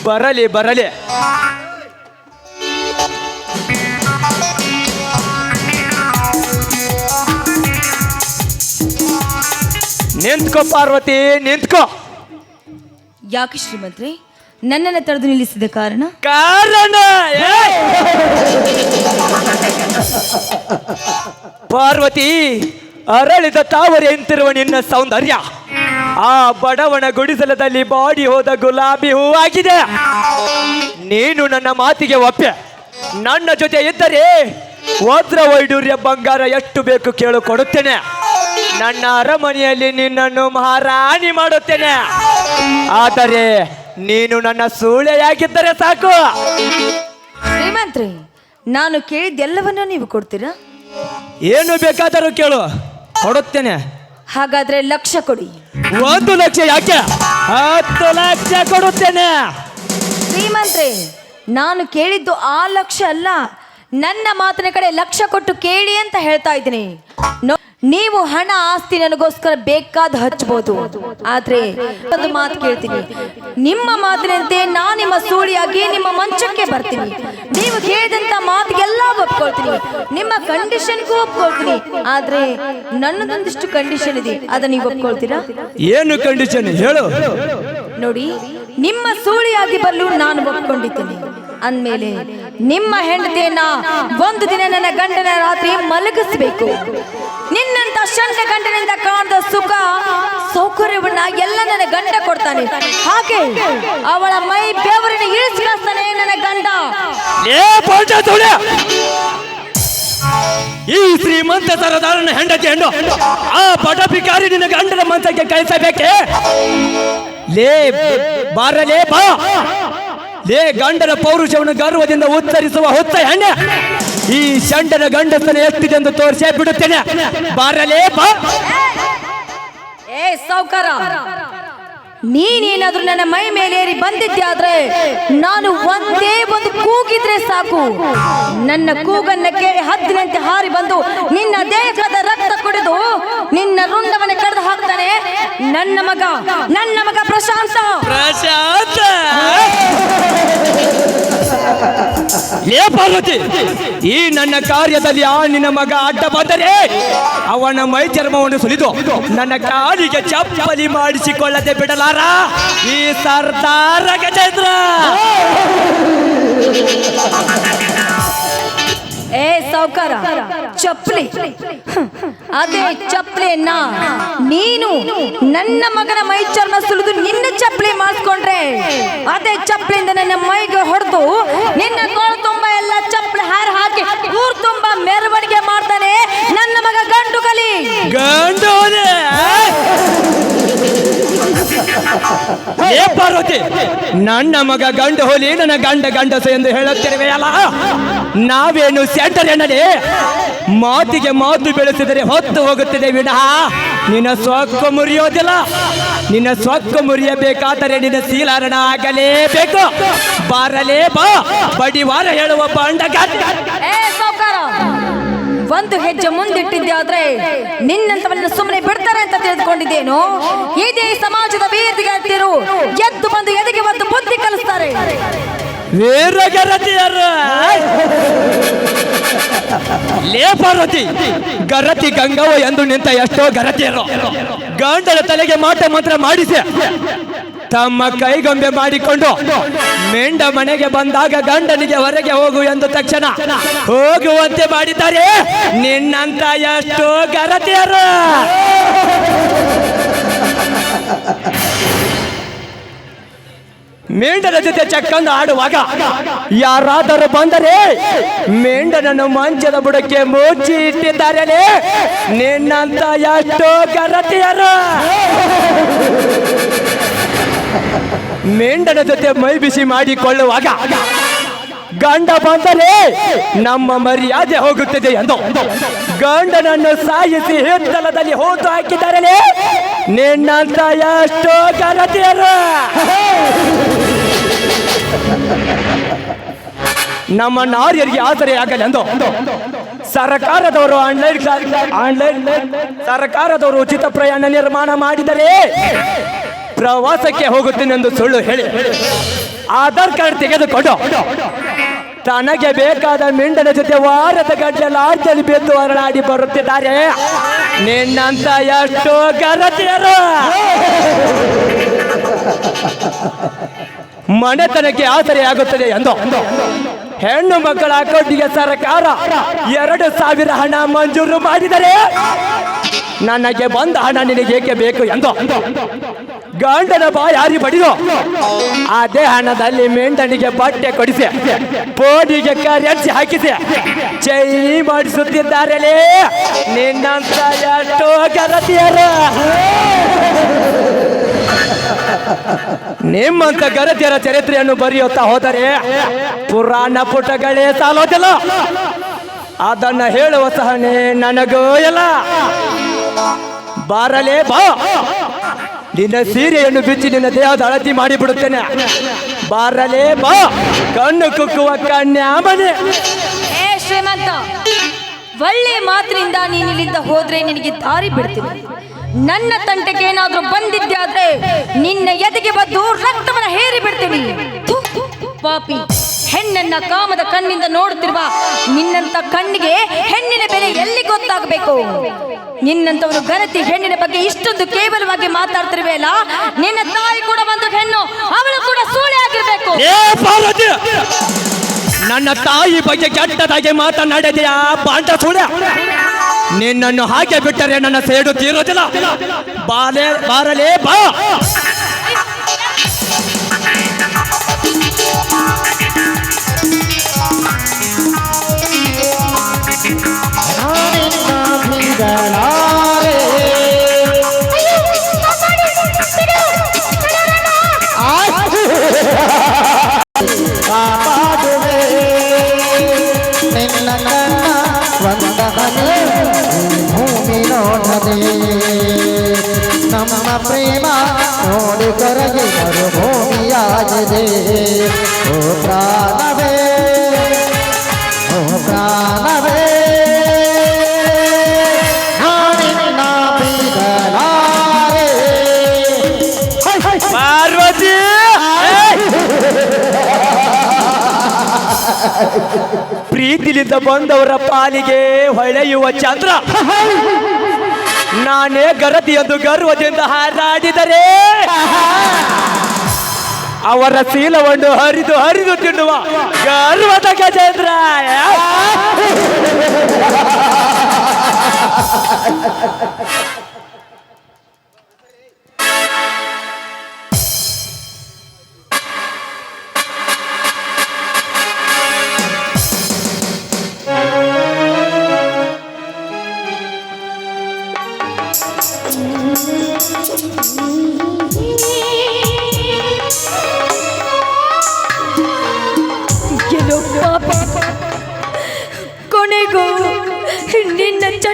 ಬರಲಿ ಬರಲಿ ನಿಂತ್ಕೋ ಪಾರ್ವತಿ ನಿಂತ್ಕೋ ಯಾಕೆ ಶ್ರೀಮಂತ್ರಿ ನನ್ನನ್ನು ತಡೆದು ನಿಲ್ಲಿಸಿದ ಕಾರಣ ಕಾರಣ ಪಾರ್ವತಿ ಅರಳಿದ ತಾವರೆಯಂತಿರುವ ನಿನ್ನ ಸೌಂದರ್ಯ ಆ ಬಡವನ ಗುಡಿಸಲದಲ್ಲಿ ಬಾಡಿ ಹೋದ ಗುಲಾಬಿ ಹೂವಾಗಿದೆ ನೀನು ನನ್ನ ಮಾತಿಗೆ ಒಪ್ಪೆ ನನ್ನ ಜೊತೆ ಇದ್ದರೆ ವಜ್ರ ವೈಡೂರ್ಯ ಬಂಗಾರ ಎಷ್ಟು ಬೇಕು ಕೇಳು ಕೊಡುತ್ತೇನೆ ನನ್ನ ಅರಮನೆಯಲ್ಲಿ ನಿನ್ನನ್ನು ಮಹಾರಾಣಿ ಮಾಡುತ್ತೇನೆ ಆದರೆ ನೀನು ನನ್ನ ಸೂಳೆಯಾಗಿದ್ದರೆ ಸಾಕು ಶ್ರೀಮಂತ್ರಿ ನಾನು ಕೇಳಿದ್ದೆಲ್ಲವನ್ನೂ ನೀವು ಕೊಡ್ತೀರಾ ಏನು ಬೇಕಾದರೂ ಕೇಳು ಕೊಡುತ್ತೇನೆ ಹಾಗಾದ್ರೆ ಲಕ್ಷ ಕೊಡಿ 1 ಲಕ್ಷ ಯಾಕೆ 10 ಲಕ್ಷ ಕೊಡುತ್ತೇನೆ ಶ್ರೀಮಂತ್ರಿ ನಾನು ಕೇಳಿದ್ದು ಆ ಲಕ್ಷ ಅಲ್ಲ ನನ್ನ ಮಾತಿನ ಕಡೆ ಲಕ್ಷ ಕೊಟ್ಟು ಕೇಳಿ ಅಂತ ಹೇಳ್ತಾ ಇದ್ದೀನಿ ನೀವು ಹಣ ಆಸ್ತಿ ನನಗೋಸ್ಕರ ಬೇಕಾದ ಹಚ್ಚಬಹುದು ಆದ್ರೆ ಒಂದು ಮಾತು ಕೇಳ್ತೀನಿ ನಿಮ್ಮ ಮಾತಿನಂತೆ ನಾನು ನಿಮ್ಮ ಸೂಳಿಯಾಗಿ ನಿಮ್ಮ ಮಂಚಕ್ಕೆ ಬರ್ತೀನಿ ನೀವು ಕೇಳಿದಂತ ಮಾತಿಗೆಲ್ಲ ಒಪ್ಕೊಳ್ತೀನಿ ನಿಮ್ಮ ಕಂಡೀಷನ್ಗೂ ಒಪ್ಕೊಳ್ತೀನಿ ಆದ್ರೆ ನನ್ನದೊಂದಿಷ್ಟು ಕಂಡೀಷನ್ ಇದೆ ಅದನ್ನ ನೀವು ಒಪ್ಕೊಳ್ತೀರಾ ಏನು ಕಂಡೀಷನ್ ಹೇಳು ನೋಡಿ ನಿಮ್ಮ ಸೂಳಿಯಾಗಿ ಬರಲು ನಾನು ಒಪ್ಕೊಂಡಿದ್ದೀನಿ ಅಂದ್ಮೇಲೆ ನಿಮ್ಮ ಹೆಂಡತಿಯನ್ನ ಒಂದು ದಿನ ನನ್ನ ಗಂಡನ ರಾತ್ರಿ ಮಲಗಿಸ್ಬೇಕು ನಿನ್ನಂತ ಷಂಡ ಗಂಡನಿಂದ ಕಾಣದ ಸುಖ ಸೌಕರ್ಯವನ್ನ ಎಲ್ಲ ನನ್ನ ಗಂಡ ಕೊಡ್ತಾನೆ ಹಾಗೆ ಅವಳ ಮೈ ಬೆವರಿನ ಇಳಿಸ್ತಾನೆ ನನ್ನ ಗಂಡ ಈ ಶ್ರೀಮಂತ ಸರದಾರನ ಹೆಂಡತಿ ಹೆಣ್ಣು ಆ ಪಟಪಿಕಾರಿ ನಿನ್ನ ಗಂಡನ ಮಂಚಕ್ಕೆ ಕಳಿಸಬೇಕೆ ಲೇ ಬಾರಲೇ ಬಾ ಲೇ ಗಂಡನ ಪೌರುಷವನ್ನು ಗರ್ವದಿಂದ ಉತ್ತರಿಸುವ ಹುತ್ತ ಹೆಣ್ಣೆ ಈ ಷಂಡನ ಗಂಡಸನ ಎಷ್ಟಿದೆ ಎಂದು ತೋರಿಸೇ ಬಿಡುತ್ತೇನೆ ಬಾರಲೇ ಬಾ ಏ ಸೌಕರ ನೀನೇನಾದ್ರೂ ನನ್ನ ಮೈ ಮೇಲೆ ಏರಿ ಬಂದಿದ್ದೆ ಆದ್ರೆ ನಾನು ಒಂದೇ ಒಂದು ಕೂಗಿದ್ರೆ ಸಾಕು ನನ್ನ ಕೂಗನ್ನ ಕೇಳಿ ಹದ್ದಿನಂತೆ ಹಾರಿ ಬಂದು ನಿನ್ನ ದೇಹದ ರಕ್ತ ಕುಡಿದು ನಿನ್ನ ರುಂಡವನ್ನ ಕಡ್ದು ಹಾಕ್ತಾನೆ ನನ್ನ ಮಗ ಪ್ರಶಾಂತ ಏ ಪಾರ್ವತಿ ಈ ನನ್ನ ಕಾರ್ಯದಲ್ಲಿ ಆ ನಿನ್ನ ಮಗ ಅಡ್ಡ ಬಂದರೆ ಅವನ ಮೈ ಚರ್ಮವನ್ನು ಸುಲಿದು ನನ್ನ ಕಾಲಿಗೆ ಚಪ್ಪಲಿ ಮಾಡಿಸಿಕೊಳ್ಳದೆ ಬಿಡಲಾರ ಈ ಸರ್ದಾರ ಗಜೇಂದ್ರ ಏ ಸೌಕರ ಚಪ್ಪಲಿ ಅದೇ ಚಪ್ಪಲಿಯನ್ನ ನೀನು ನನ್ನ ಮಗನ ಮೈ ಚರ್ಮ ಸುಲಿದು ನಿನ್ನ ಚಪ್ಪಲಿ ಮಾಡಿಸ್ಕೊಂಡ್ರೆ ಅದೇ ಚಪ್ಪಲಿಯಿಂದ ನನ್ನ ಮೈಗೆ ಹೊಡೆದು ನಿನ್ನ ಕೋಳು ತುಂಬ ಎಲ್ಲ ಚಪ್ಪಲಿ ಹಾರ ಹಾಕಿ ಊರ್ ತುಂಬ ಮೆರವಣಿಗೆ ಮಾಡ್ತಾನೆ ನನ್ನ ಮಗ ಗಂಡು ಹೋಲಿ ನನ್ನ ಗಂಡ ಗಂಡಸು ಎಂದು ಹೇಳುತ್ತಿರುವೆಯಲ್ಲ, ನಾವೇನು ಸೆಂಟರ್ ಎನ್ನಲಿ? ಮಾತಿಗೆ ಮಾತು ಬೆಳೆಸಿದರೆ ಹೊತ್ತು ಹೋಗುತ್ತದೆ ವಿನಃ ನಿನ್ನ ಸೊಕ್ಕು ಮುರಿಯೋದಿಲ್ಲ. ನಿನ್ನ ಸೊಕ್ಕು ಮುರಿಯಬೇಕಾದರೆ ನಿನ್ನ ಶೀಲಾರಣ ಆಗಲೇಬೇಕು. ಬಾರಲೇ ಬಾ, ಬಡಿವಾರ ಹೇಳುವ ಬಂಡಗ. ಏ ಸಾವ್ಕಾರ, ಒಂದು ಹೆಜ್ಜೆ ಮುಂದಿಟ್ಟಿದ್ದೆ ಆದ್ರೆ ನಿನ್ನಂತವನ್ನ ಸುಮ್ಮನೆ ಬಿಡ್ತಾರೆ ಅಂತ ತಿಳಿದುಕೊಂಡಿದ್ದೇನು? ಇದೇ ಸಮಾಜದ ವೀರದಿಗರು ಎದ್ದು ಬಂದು ಎದೆಗೆ ಒಂದು ಬುದ್ಧಿ ಕಲಿಸ್ತಾರೆ. ವೀರಗರತಿಯರು ಲೇ ಪಾರ್ವತಿ, ಗರತಿ ಗಂಗವ್ವ ಎಂದು ನಿಂತ ಎಷ್ಟೋ ಗರತಿಯರು ಗಂಡನ ತಲೆಗೆ ಮಾಟ ಮಂತ್ರ ಮಾಡಿಸಿ ತಮ್ಮ ಕೈಗೊಂಬೆ ಮಾಡಿಕೊಂಡು ಮೆಂಡ ಮನೆಗೆ ಬಂದಾಗ ಗಂಡನಿಗೆ ಹೊರಗೆ ಹೋಗು ಎಂದು ತಕ್ಷಣ ಹೋಗುವಂತೆ ಮಾಡಿದ್ದಾರೆ. ನಿನ್ನಂತ ಎಷ್ಟೋ ಗರತಿಯರು ಮೆಂಡನ ಜೊತೆ ಚಕ್ಕಂದು ಆಡುವಾಗ ಯಾರಾದರೂ ಬಂದರೆ ಮೆಂಡನನ್ನು ಮಂಚದ ಬುಡಕ್ಕೆ ಮುಚ್ಚಿ ಇಟ್ಟಿದ್ದಾರೆ. ನಿನ್ನಂತ ಎಷ್ಟೋ ಗರತಿಯರು ಮೆಂಡನ ಜೊತೆ ಮೈ ಬಿಸಿ ಮಾಡಿಕೊಳ್ಳುವಾಗ ಗಂಡ ಬಂದರೆ ನಮ್ಮ ಮರ್ಯಾದೆ ಹೋಗುತ್ತದೆ ಎಂದು ಗಂಡನನ್ನು ಸಾಯಿಸಿ ಹಿತ್ತಲದಲ್ಲಿ ಹೂತು ಹಾಕಿದ್ದಾರೆ. ನಿನ್ನಂತ ಎಷ್ಟೋ ಗರತಿಯರು ನಮ್ಮ ನಾರಿಯರಿಗೆ ಆಸರೆ ಆಗಲೆಂದು ಸರ್ಕಾರದವರು ಸರ್ಕಾರದವರು ಉಚಿತ ಪ್ರಯಾಣ ನಿರ್ಮಾಣ ಮಾಡಿದರೆ ಪ್ರವಾಸಕ್ಕೆ ಹೋಗುತ್ತೇನೆಂದು ಸುಳ್ಳು ಹೇಳಿ ಆಧಾರ್ ಕಾರ್ಡ್ ತೆಗೆದುಕೊಂಡು ತನಗೆ ಬೇಕಾದ ಮಿಂಡನ ಜೊತೆ ವಾರದ ಗಂಟೆ ಲಾಡ್ಜಲ್ಲಿ ಬೆದ್ದು ಹೊರನಾಡಿ ಬರುತ್ತಿದ್ದಾರೆ. ನಿನ್ನಂತ ಎಷ್ಟೋ ಗರತಿಯರು ಮನೆತನಕ್ಕೆ ಆಸರೆ ಆಗುತ್ತದೆ ಎಂದು ಹೆಣ್ಣು ಮಕ್ಕಳ ಅಕೌಂಟಿಗೆ ಸರ್ಕಾರ 2,000 ಹಣ ಮಂಜೂರು ಮಾಡಿದರೆ ನನಗೆ ಬಂದ ಹಣ ನಿನಗೆ ಏಕೆ ಬೇಕು ಎಂದು ಗಂಡನ ಬಾಯಾರಿ ಬಡಿದು ಅದೇ ಹಣದಲ್ಲಿ ಮೆಂಡನಿಗೆ ಬಟ್ಟೆ ಕೊಡಿಸಿ ಪೋಡಿಗೆ ಕರೆನ್ಸಿ ಹಾಕಿಸಿ ಚೈ ಮಾಡಿಸುತ್ತಿದ್ದಾರೆ. ನಿನ್ನಂತ ಎಷ್ಟೋ ಗರತಿಯರು ನಿಮ್ಮಂತ ಗರತಿಯರ ಚರಿತ್ರೆಯನ್ನು ಬರೆಯುತ್ತಾ ಹೋದರೆ ಪುರಾಣ ಪುಟಗಳೇ ಸಾಲೋದಿಲ್ಲ. ಅದನ್ನ ಹೇಳುವ ಸಹನೆ ನನಗೂ ಇಲ್ಲ. ಬಾರಲೇ ಬಾ, ನಿನ್ನ ಸೀರೆಯನ್ನು ಬಿಚ್ಚಿ ನಿನ್ನ ದೇಹದ ಅಳತಿ ಮಾಡಿಬಿಡುತ್ತೇನೆ. ಬಾರಲೇ ಬಾ, ಕಣ್ಣು ಕುಕ್ಕುವ ಕನ್ಯಾಮನೆ. ಏ ಶ್ರೀಮಂತ, ಒಳ್ಳೆ ಮಾತಿನಿಂದ ನೀನಿಲ್ಲಿಂದ ಹೋದ್ರೆ ನಿನಗೆ ದಾರಿ ಬಿಡ್ತೀನಿ. ನನ್ನ ತಂಟೆಗೆ ಏನಾದ್ರೂ ಬಂದಿದ್ದೆ ಆದ್ರೆ ನಿನ್ನ ಎದೆಗೆ ಬದ್ದು ರಕ್ತವನ್ನ ಹೇರಿ ಬಿಡ್ತೀನಿ. ಥು, ಪಾಪಿ, ಹೆಣ್ಣನ್ನ ಕಾಮದ ಕಣ್ಣಿಂದ ನೋಡುತ್ತಿರುವ ನಿನ್ನಂತ ಕಣ್ಣಿಗೆ ಹೆಣ್ಣಿನ ಬೆಲೆ ಎಲ್ಲಿ ಗೊತ್ತಾಗಬೇಕು? ನಿನ್ನಂತವನು ಗರತಿ ಹೆಣ್ಣಿನ ಬಗ್ಗೆ ಇಷ್ಟೊಂದು ಕೇವಲವಾಗಿ ಮಾತಾಡ್ತಿರುವೆಯಲ್ಲ, ನಿನ್ನ ತಾಯಿ ಕೂಡ ಒಂದು ಹೆಣ್ಣು, ಅವಳು ಕೂಡ ಸೂಳೆ ಆಗಿರ್ಬೇಕು. ನನ್ನ ತಾಯಿ ಬಗ್ಗೆ ಕೆಟ್ಟದಾಗಿ ಮಾತನಾಡಿದೆಯಾ ಬಾಂಟ ಸೂಳೆ? ನಿನ್ನನ್ನು ಹಾಗೆ ಬಿಟ್ಟರೆ ನನ್ನ ಸೇಡು ತೀರೋದಿಲ್ಲ. ಬಾರಲೇ ಬಾ. ಭೂಮಿ ನೋಡದೆ ನಮ್ಮ ಪ್ರೇಮ ನೋಡಿ ಕರಗಿ ಮರುಭೂಮಿಯಾಗಿದೆ. ಓ ಪ್ರಾಣವೇ, ಓ ಪ್ರಾಣವೇ, ನಾನಿನ್ನ ಬಿಡಲಾರೆ. ಪಾರ್ವತಿ, ಪ್ರೀತಿಲಿಂದ ಬಂದವರ ಪಾಲಿಗೆ ಹೊಳೆಯುವ ಚಂದ್ರ ನಾನೇ ಗರತಿ ಎಂದು ಗರ್ವದಿಂದ ಹಾರಾಡಿದರೆ ಅವರ ಶೀಲವನ್ನು ಹರಿದು ಹರಿದು ತಿನ್ನುವ ಗರ್ವದ ಗಜೇಂದ್ರ.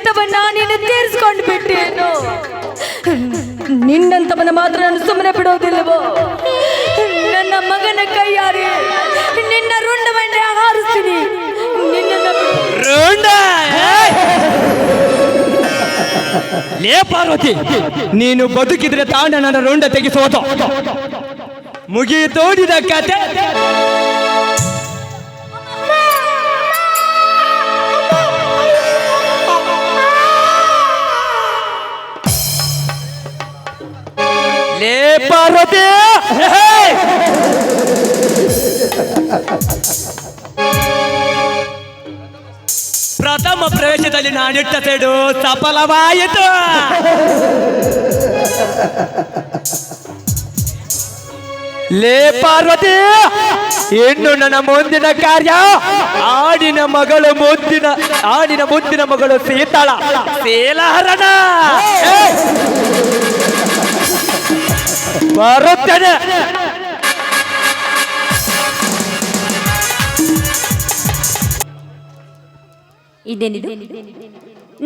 ಚಟವನ್ನ ನೀನು ತೀರಿಸ್ಕೊಂಡು ಬಿಟ್ಟೇನು? ನಿನ್ನಂತವನ ಮಾತ್ರ ನಾನು ಸುಮ್ಮನೆ ಬಿಡೋದಿಲ್ಲವೋ? ನನ್ನ ಮಗನ ಕೈಯಾರೆ ನಿನ್ನ ರುಂಡ ಬಂಡೆ ಹಾರಿಸ್ತೀನಿ. ನಿನ್ನನ್ನು ಲೇ ಪಾರ್ವತಿ, ನೀನು ಬದುಕಿದ್ರೆ ತಾಂಡ ನನ್ನ ರುಂಡ ತೆಗೆಸೋದು ಮುಗಿತೋಡಿದ ಕತೆ. ಲೇ ಪಾರ್ವತಿ, ಪ್ರಥಮ ಪ್ರವೇಶದಲ್ಲಿ ನಾನಿಟ್ಟ ಸೇಡು ಸಫಲವಾಯಿತು. ಲೇ ಪಾರ್ವತಿ, ಇನ್ನು ನನ್ನ ಮುಂದಿನ ಕಾರ್ಯ ಆಡಿನ ಮುದ್ದಿನ ಮಗಳು ಸೀತಾಳ ಶೀಲಹರಣ ಬರುತ್ತೇನೆ. ಇದೇನಿದು?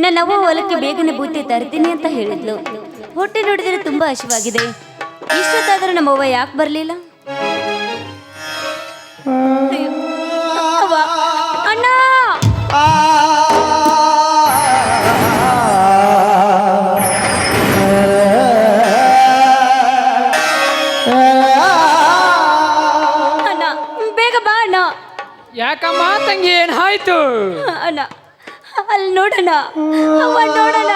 ನನ್ನವ್ವ ಹೊಲಕ್ಕೆ ಬೇಗನೆ ಬೂತೆ ತರ್ತೀನಿ ಅಂತ ಹೇಳಿದ್ಲು. ಹೊಟ್ಟೆ ನೋಡಿದರೆ ತುಂಬಾ ಹಸಿವಾಗಿದೆ. ಇಷ್ಟೊತ್ತಾದ್ರೂ ನಮ್ಮವ್ವ ಯಾಕೆ ಬರಲಿಲ್ಲ? ಅಣ್ಣ, ಅಣ್ಣ ಬೇಗ ಬಾ ಅಣ್ಣ. ಯಾಕಮ್ಮ ತಂಗಿ, ಏನಾಯ್ತು? ಅಣ್ಣ ಅಲ್ಲಿ ನೋಡೋಣ, ಅವ್ವ ನೋಡೋಣ.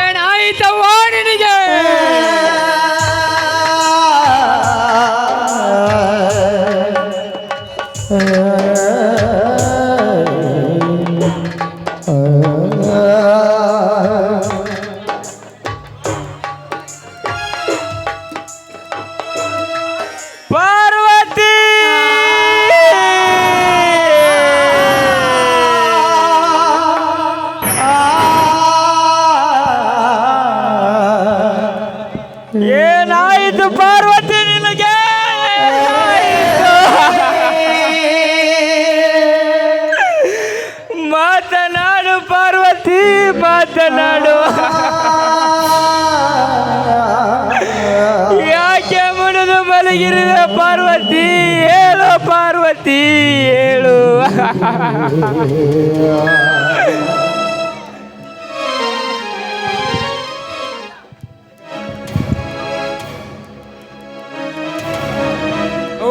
ಏನಾಯ್ತವ್ವ ನಿನಗೆ? ಪಾರ್ವತಿ, ಏನಾಯಿತು ಪಾರ್ವತಿ ನಿನಗೆ? ಮಾತನಾಡು ಪಾರ್ವತಿ, ಮಾತನಾಡು. ಯಾಕೆ ಮುಡಿದು ಮಲಗಿರುವೆ ಪಾರ್ವತಿ? ಹೇಳು ಪಾರ್ವತಿ, ಹೇಳು.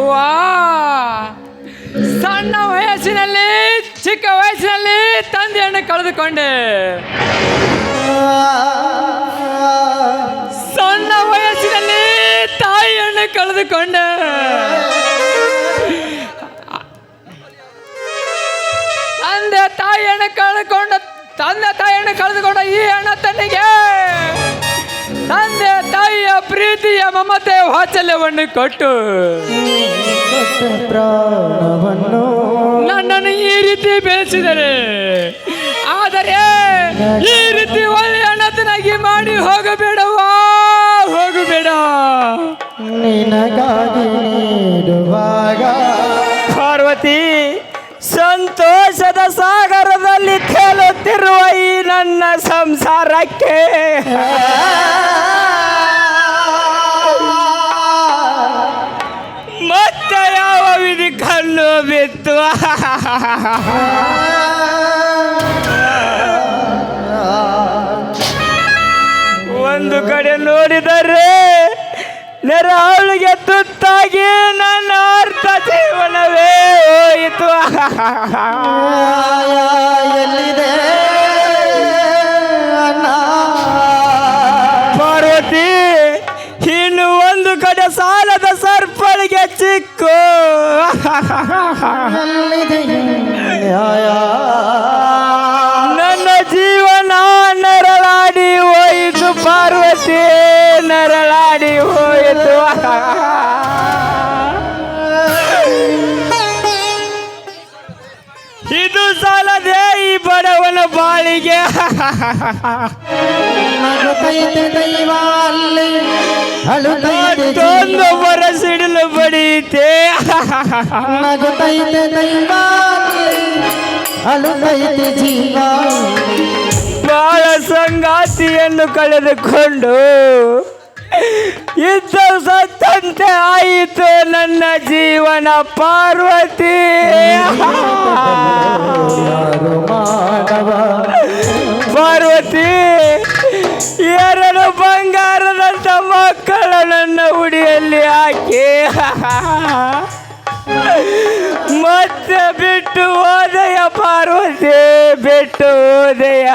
ವಾ, ಸಣ್ಣ ವಯಸ್ಸಿನಲ್ಲಿ, ಚಿಕ್ಕ ವಯಸ್ಸಿನಲ್ಲಿ ತಂದೆಯನ್ನು ಕಳೆದುಕೊಂಡೆ. ಸಣ್ಣ ವಯಸ್ಸಿನಲ್ಲಿ ತಾಯಿಯನ್ನು ಕಳೆದುಕೊಂಡೆ. ತಂದೆ ತಾಯಿಯನ್ನು ಕಳೆದುಕೊಂಡ ಈ ಅಣ್ಣ ತನ್ನಿಗೆ ತಂದೆ ತಾಯಿಯ ಪ್ರೀತಿಯ ಮಮತೆ ವಾತ್ಸಲ್ಯವನ್ನು ಕೊಟ್ಟು ನನ್ನನ್ನು ಈ ರೀತಿ ಬೆಳೆಸಿದರೆ, ಆದರೆ ಈ ರೀತಿ ಒಳ್ಳೆಯ ಅಣ್ಣತನಾಗಿ ಮಾಡಿ ಹೋಗಬೇಡವಾ, ಹೋಗಬೇಡ. ನಿನಗಾಗಿ ನೀಡುವಾಗ ಪಾರ್ವತಿ, ಸಂತೋಷದ ಸಾಗರದಲ್ಲಿ ತೇಲುತ್ತಿರುವ ಈ ನನ್ನ ಸಂಸಾರಕ್ಕೆ ಮತ್ತೆ ಯಾವ ವಿಧಿ ಕಣ್ಣು ಬಿತ್ತು? ಒಂದು ಕಡೆ ನೋಡಿದರೆ ನೆರಳಿಗೆ ತುತ್ತಾಗಿ ನನ್ನ ಅರ್ಥ ಜೀವನವೇ ಹೋಯಿತು. ಎಲ್ಲಿದೆ ಅಣ್ಣ? ಪಾರ್ವತಿ, ಇನ್ನು ಒಂದು ಕಡೆ ಸಾಲದ ಸರ್ಪಳಿಗೆ ಚಿಕ್ಕು. ಎಲ್ಲಿದೆ ನ್ಯಾಯ? ನನ್ನ ಜೀವನ ನರಳಾಡಿ ಹೋಯಿತು ಪಾರ್ವತಿ, ನರಳಾಡಿ ಹೋಯಿತು. ತಾಯಿಗೆ ನಗುತ್ತೈತೆ ದೈವ ಅಲ್ಲಿ ಅಳುತ್ತೈತೆ ಮತ್ತೊಂದು ಬರಸಿಡಲು ಬಡೀತೆ ನಗುತ್ತೈತೆ ದೈವ ಅಲ್ಲಿ ಅಳುತ್ತೈತೆ ಜೀವ ಬಾಳ ಸಂಗಾತಿಯನ್ನು ಕಳೆದುಕೊಂಡು ಇದ್ದ ಸತ್ತಂತೆ ಆಯಿತು ನನ್ನ ಜೀವನ ಪಾರ್ವತಿ. ಯಾರು ಮಾನವ ಪಾರ್ವತಿ, ಎರಡು ಬಂಗಾರದಂತ ಮಕ್ಕಳ ನನ್ನ ಉಡಿಯಲ್ಲಿ ಹಾಕಿ ಮತ್ತೆ ಬಿಟ್ಟು ಹೋದಯ ಪಾರ್ವತಿ, ಬಿಟ್ಟು ಹೋದಯ.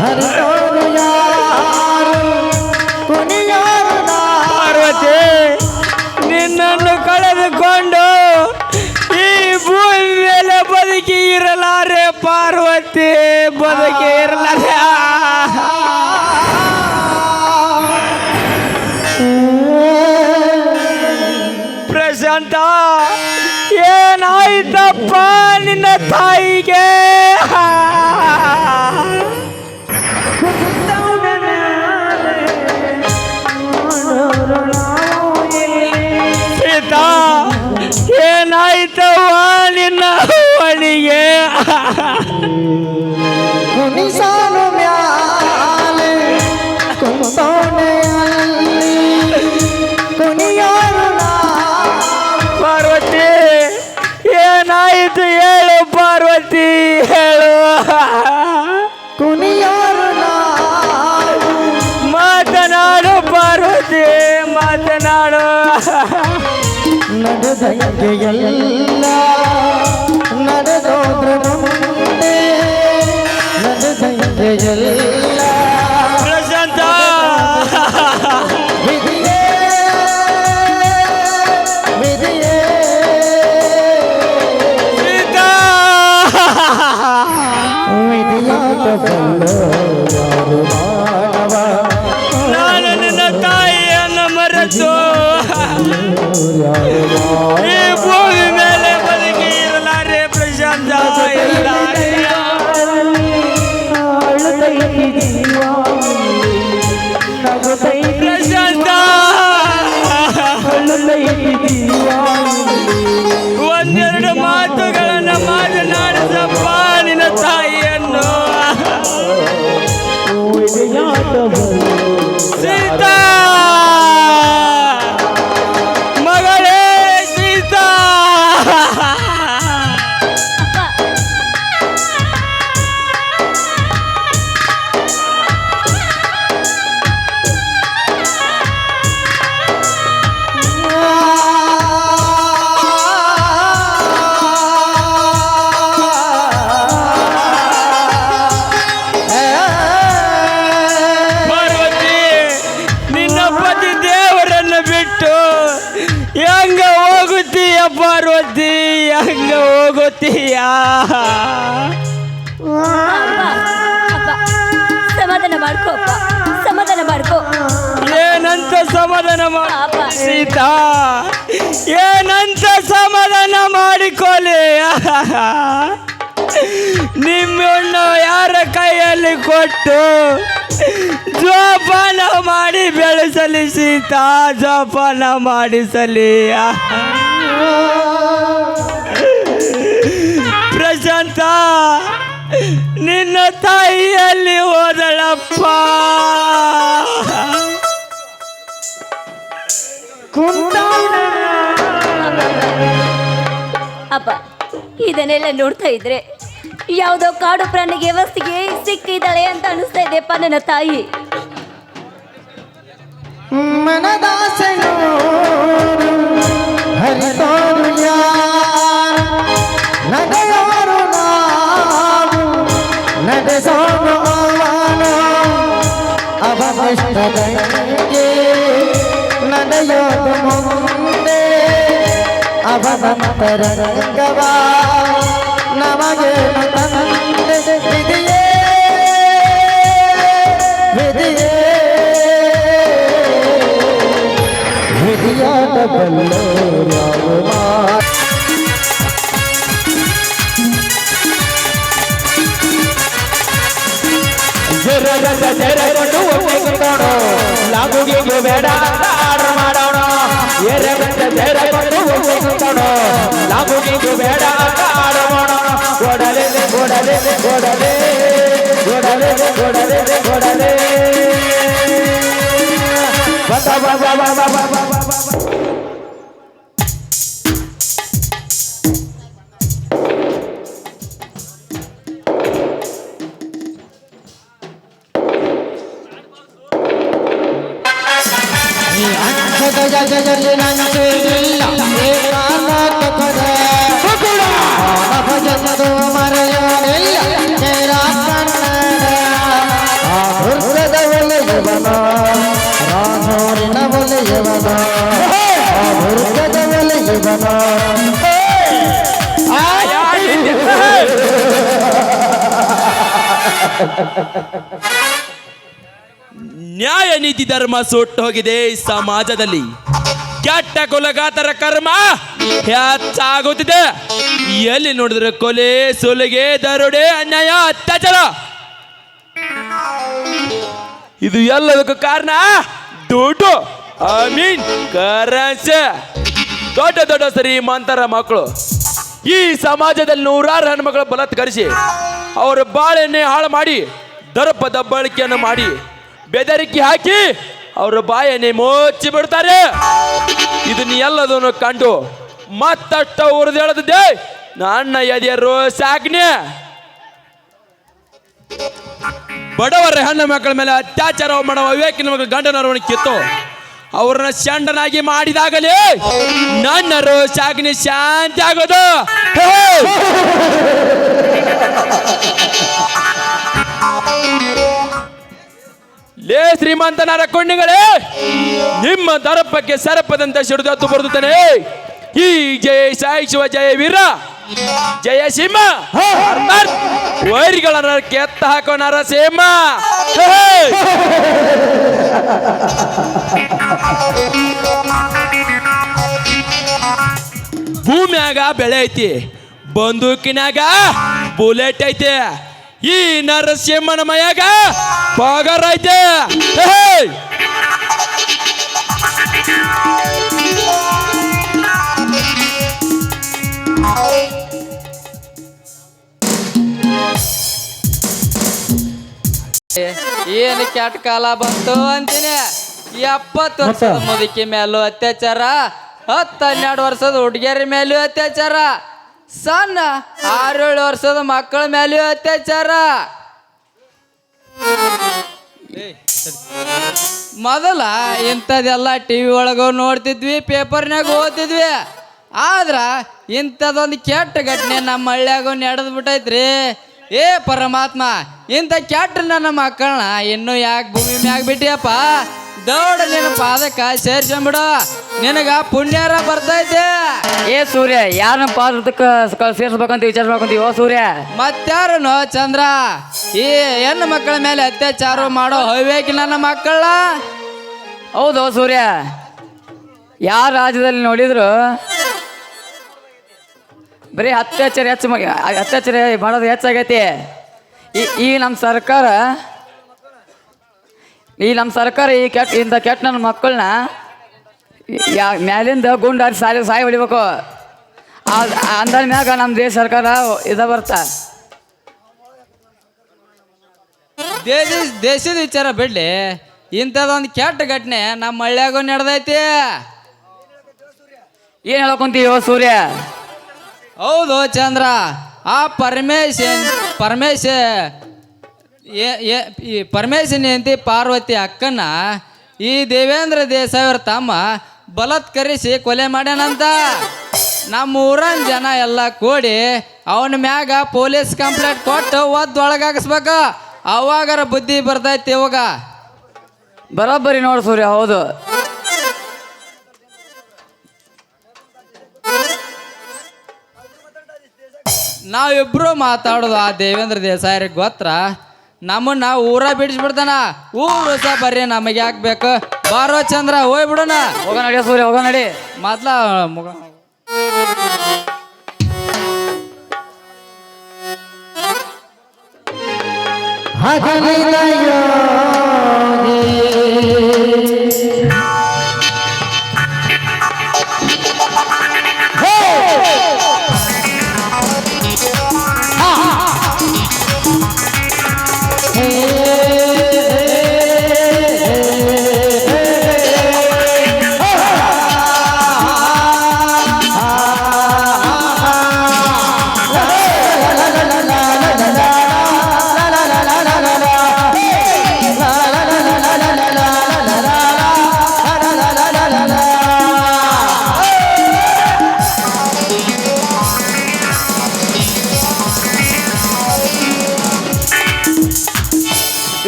ಹರಿದೋರು ಯಾರು ಕುಣಿಯಾರು ಪಾರ್ವತಿ, ನಿನ್ನನ್ನು ಕಳೆದುಕೊಂಡು ಈ ಭೂಮಿ ಮೇಲೆ ಬದುಕಿ ಇರಲಾರೆ ಪಾರ್ವತಿ, ಬದುಕಿ ಇರಲಾರೆ. ಪ್ರಶಾಂತ, ಏನಾಯ್ತಪ್ಪ ನಿನ್ನ ತಾಯಿಗೆ? ಸೀತಾ, ಏನಾಯ್ತವ್ವ ನಿನ್ನ ಅವಳಿಗೆ? ಕುಣಿಸಾನು ಮ್ಯಾಲೆ ಕುಂತೋಣೆಯಲ್ಲಿ ಕುಣಿಯಾರು ಪಾರ್ವತಿ, ಏನಾಯ್ತು ಹೇಳು ಪಾರ್ವತಿ, ಹೇಳು. ಕುಣಿಯಾರು ಮಾತನಾಡು ಪಾರ್ವತಿ, ಮಾತನಾಡು. ನಡೆದಂಗೆ ಎಲ್ಲ ನಡೆದೋದ್ರ ಮುಂದೆ ನಡೆದಂಗೆ ಎಲ್ಲ ಪ್ರಶಾಂತ, ವಿಧಿಯೇ ವಿಧಿಯೇ ಸೀತಾ, ವಿಧಿಯಾಟ ಬಲ್ಲ ಯಾರು ಮಾನವ ನಾನು ನಿನ್ನ ತಾಯಿಯನ್ನು ಮರೆತು ಈ ಭೂಮಿ ಮೇಲೆ ಬದುಕಿ ಇರಲಾರೆ ಪ್ರಶಾಂತ, ಇರಲಾರೆ. ಪ್ರಶಾಂತ, ಒಂದೆರಡು ಮಾತುಗಳನ್ನು ಮಾತನಾಡಿಸಪ್ಪ ನಿನ್ನ ತಾಯಿಯನ್ನು. ಸೀತಾ, ಮಗಳೇ ಸೀತಾ. ಪಾರ್ವತಿ, ನಿನ್ನ ಪತಿ ದೇವರನ್ನು ಬಿಟ್ಟು ಹೆಂಗ ಹೋಗುತ್ತೀಯ ಪಾರ್ವತಿ, ಹೆಂಗ ಹೋಗುತ್ತೀಯ? ಅಪ್ಪ, ಸಮಾಧಾನ ಮಾಡ್ಕೋ ಅಪ್ಪ, ಸಮಾಧಾನ ಮಾಡ್ಕೋ. ಏನಂತ ಸಮಾಧಾನ ಪಾಪ. ಸೀತಾ, ಏನಂತ ಸಮಾಧಾನ ಮಾಡಿಕೊಳ್ಳಿ? ನಿಮ್ಮನ್ನು ಯಾರ ಕೈಯಲ್ಲಿ ಕೊಟ್ಟು ಜೋಪಾನ ಮಾಡಿ ಬೆಳೆಸಲಿ ಸೀತಾ, ಜೋಪಾನ ಮಾಡಿಸಲಿ. ಪ್ರಶಾಂತ, ನಿನ್ನ ತಾಯಿಯಲ್ಲಿ ಹೋದಳಪ್ಪ. ಅಪ್ಪ, ಇದನ್ನೆಲ್ಲ ನೋಡ್ತಾ ಇದ್ರೆ ಯಾವುದೋ ಕಾಡು ಪ್ರಾಣಿಗೆ ವ್ಯವಸ್ಥೆಗೆ ಸಿಕ್ಕಿದ್ದಾಳೆ ಅಂತ ಅನಿಸ್ತಾ ಇದೆಯಪ್ಪ ನನ್ನ ತಾಯಿ. ಮನದಾಸೆನು ಹರಿದೋರು ಯಾರು ನಡೆಯೋರು ನಾವು ನಡೆಸೋನು ಅವನು ಅವನಿಷ್ಟದಂಗೆ ನಡೆಯೋದು ಮುಂದೆ ಅವನಂತರಂಗವ ನಮಗೆ ತಂದೆ ವಿಧಿಯೇ ವಿಧಿಯೇ ವಿಧಿಯಾಟ ಬಲ್ಲ ಯಾವ ಗಂಟ ಸೇರಿಕೊಂಡು ಒಮ್ಮೆ ಕುಂತೋಣ ಲಾಗುಗಿಗೆ ಬೇಡ ಅಂತ ಆರ್ಡರ್ ಮಾಡೋಣ ಏರ ಗಂಟ ಸೇರಿಕೊಂಡು ಒಮ್ಮೆ ಕುಂತೋಣ ಲಾಗುಗಿಗೆ ಬೇಡ ಅಂತ ಆರ್ಡರ್ ಮಾಡೋಣ ಕೊಡಲೆ ಕೊಡಲೆ ಕೊಡಲೆ ಕೊಡಲೆ ಕೊಡಲೆ ಕೊಡಲೆ ಬಾ ಬಾ ಬಾ ಬಾ ಬಾ ಬಾ ಬಾ ಬಾ ಬಾ ಜಗಜಲ್ಲಿ ನಂಚಿಲ್ಲ ಏಕಾಲಕ ಪದ ಭಜನದು ಮರೆಯೋದಿಲ್ಲ ನೇರ ಕನ್ನಡ ಆ ದುರ್ಗದ ಒಲೆಯವನ ರಾಜೋರಿನ ಒಲೆಯವನ ಆ ದುರ್ಗದ ಒಲೆಯವನ ನ್ಯಾಯ ನೀತಿ ಧರ್ಮ ಸುಟ್ಟು ಹೋಗಿದೆ ಸಮಾಜದಲ್ಲಿ. ಕೆಟ್ಟ ಕೊಲೆಗಾತರ ಕರ್ಮ ಹೆಚ್ಚಾಗುತ್ತಿದೆ. ಎಲ್ಲಿ ನೋಡಿದ್ರೆ ಕೊಲೆ, ಸುಲಿಗೆ, ದರೋಡೆ, ಅನ್ಯಾಯ, ಅತ್ಯಾಚಾರ. ಇದು ಎಲ್ಲದಕ್ಕೂ ಕಾರಣ ದುಡ್ಡು, ಐ ಮೀನ್ ಕರೆನ್ಸಿ. ದೊಡ್ಡ ದೊಡ್ಡ ಶ್ರೀಮಂತರ ಮಕ್ಕಳು ಈ ಸಮಾಜದಲ್ಲಿ ನೂರಾರು ಹೆಣ್ಮಕ್ಳು ಬಲಾತ್ಕರಿಸಿ ಅವರ ಬಾಳೆನ್ನೇ ಹಾಳು ಮಾಡಿ ದರ್ಪ ದಬ್ಬಳಿಕೆಯನ್ನು ಮಾಡಿ ಬೆದರಿಕೆ ಹಾಕಿ ಅವರ ಬಾಯನ್ನೇ ಮುಚ್ಚಿ ಬಿಡ್ತಾರೆ. ಇದನ್ನ ಎಲ್ಲದನ್ನು ಕಂಡು ಮತ್ತಷ್ಟು ಉರಿದೇಳದಿದ್ದೆ ನನ್ನ ಎದೆಯ ರೋಸಾಗ್ನೆ. ಬಡವರ ಹೆಣ್ಣು ಮಕ್ಕಳ ಮೇಲೆ ಅತ್ಯಾಚಾರ ಮಾಡುವ ವಿವೇಕಿನ ಮಕ್ಕಳು ಗಂಡನರವನ್ನು ಕಿತ್ತು ಅವ್ರನ್ನ ಶಂಡನಾಗಿ ಮಾಡಿದಾಗಲೇ ನನ್ನ ರೋಸಾಗ್ನಿ ಶಾಂತಿ ಆಗೋದು. ಲೇ ಶ್ರೀಮಂತನಾರ ಕೊಂಡಿಗಳೇ, ನಿಮ್ಮ ದರ್ಪಕ್ಕೆ ಸರಪದಂತೆ ಸಿಡಿದತ್ತು ಬರುತ್ತಾನೆ. ಈ ಜಯ ಸಾಯಿಸುವ ಜಯ ವೀರ, ಜಯ ಸಿಂಹ, ವೈರಿಗಳ ಕೆತ್ತ ಹಾಕೋ ನರಸಿಂಹ. ಭೂಮಿಯಾಗ ಬೆಳೆ ಐತಿ, ಬಂದೂಕಿನಾಗ ಬುಲೆಟ್ ಐತೆ. ಈ ನರಸಿಂಹನ ಮೈಯಾಗ ಪಗಾರ ಐತೆ. ಏನು ಕೆಟ್ಟ ಕಾಲ ಬಂತು ಅಂತೀನಿ. 70 ವರ್ಷದ ಮುದುಕಿ ಮೇಲೂ ಅತ್ಯಾಚಾರ, 10-12 ವರ್ಷದ ಹುಡುಗಿಯರ ಮೇಲೂ ಅತ್ಯಾಚಾರ, ಸಣ್ಣ 6-7 ವರ್ಷದ ಮಕ್ಕಳ ಮೇಲೂ ಅತ್ಯಾಚಾರ. ಮೊದಲ ಇಂಥದ್ದೆಲ್ಲ ಟಿವಿ ಒಳಗ ನೋಡ್ತಿದ್ವಿ, ಪೇಪರ್ನಾಗ ಓದ್ತಿದ್ವಿ. ಆದ್ರ ಇಂಥದೊಂದು ಕೆಟ್ಟ ಘಟನೆ ನಮ್ಮ ಹಳ್ಳಿಯಾಗ ನಡೆದು ಬಿಟ್ಟೈತ್ರಿ. ಏ ಪರಮಾತ್ಮ, ಇಂಥ ಕೆಟ್ಟ ನನ್ನ ಮಕ್ಕಳನ್ನ ಇನ್ನೂ ಯಾಕೆ ಭೂಮಿ ಮ್ಯಾಗ ಬಿಟ್ಟಿಯಪ್ಪ? ದೌಡ ನಿನ್ನ ಪಾದಕ್ಕ ಸೇರ್ಸಂಬಿಡು, ನಿನಗ ಪುಣ್ಯಾರ ಬರ್ತೈತೆ. ಏ ಸೂರ್ಯ, ಯಾರನ್ನ ಪಾದಕ್ಕ ಸೇರ್ಸ್ಬೇಕಂತ ವಿಚಾರಿಸ್ಬೇಕಂತೀವೋ ಸೂರ್ಯ? ಮತ್ತಾರನು ಚಂದ್ರ, ಈ ಹೆಣ್ಣು ಮಕ್ಕಳ ಮೇಲೆ ಅತ್ಯಾಚಾರ ಮಾಡೋ ಹವ್ಯಾಕಿ ನನ್ನ ಮಕ್ಕಳ. ಹೌದು ಸೂರ್ಯ, ಯಾವ ರಾಜ್ಯದಲ್ಲಿ ನೋಡಿದ್ರು ಬರೀ ಅತ್ಯಾಚಾರ ಮಾಡೋದು ಹೆಚ್ಚಾಗೈತಿ. ಈ ನಮ್ಮ ಸರ್ಕಾರ ಇಂಥ ಕೆಟ್ಟ ನನ್ನ ಮಕ್ಕಳನ್ನ ಮ್ಯಾಲಿಂದ ಗುಂಡಾರಿ ಸಾಯಿ ಹೊಡಿಬೇಕು. ಅಂದ್ರ ಮ್ಯಾಗ ನಮ್ಮ ಸರ್ಕಾರ ಬರ್ತಾ ದೇಶದ ವಿಚಾರ ಬಿಡ್ಲಿ, ಇಂಥದೊಂದು ಕೆಟ್ಟ ಘಟನೆ ನಮ್ಮ ಹಳ್ಳಿಯಾಗೂ ನಡೆದೈತಿ. ಏನ್ ಹೇಳ್ಕೊಂತೀವೋ ಸೂರ್ಯ? ಹೌದು ಚಂದ್ರ, ಆ ಪರಮೇಶನ್ ಅಂತಿ ಪಾರ್ವತಿ ಅಕ್ಕನ ಈ ದೇವೇಂದ್ರ ದೇಸಾಯಿ ಅವ್ರ ತಮ್ಮ ಬಲಾತ್ಕರಿಸಿ ಕೊಲೆ ಮಾಡ್ಯಾನಂತ. ನಮ್ಮ ಊರನ್ ಜನ ಎಲ್ಲ ಕೂಡಿ ಅವನ ಮ್ಯಾಗ ಪೊಲೀಸ್ ಕಂಪ್ಲೇಂಟ್ ಕೊಟ್ಟು ಒಳಗಾಗಿಸ್ಬೇಕು. ಅವಾಗಾರ ಬುದ್ಧಿ ಬರ್ತೈತಿ. ಇವಾಗ ಬರೋಬ್ಬರಿ ನೋಡು ಸೂರ್ಯ, ಹೌದು. ನಾವಿಬ್ರು ಮಾತಾಡೋದು ಆ ದೇವೇಂದ್ರ ದೇಸಾಯಿ ಗೊತ್ತರ. ನಮ್ಮನ್ನ ಊರ ಬಿಡಿಸ್ಬಿಡ್ತಾನ. ಊರು ಸಹ ಬರ್ರಿ, ನಮಗೆ ಯಾಕೆ ಬಾರೋ ಚಂದ್ರ, ಹೋಗ್ಬಿಡೋಣ. ಹೋಗ ನಡಿ ಸೂರ್ಯ, ಹೋಗ ನಡಿ. ಮೊದ್ಲ ಮುಗ ಹಗಲಿದ ಯೋಗಿ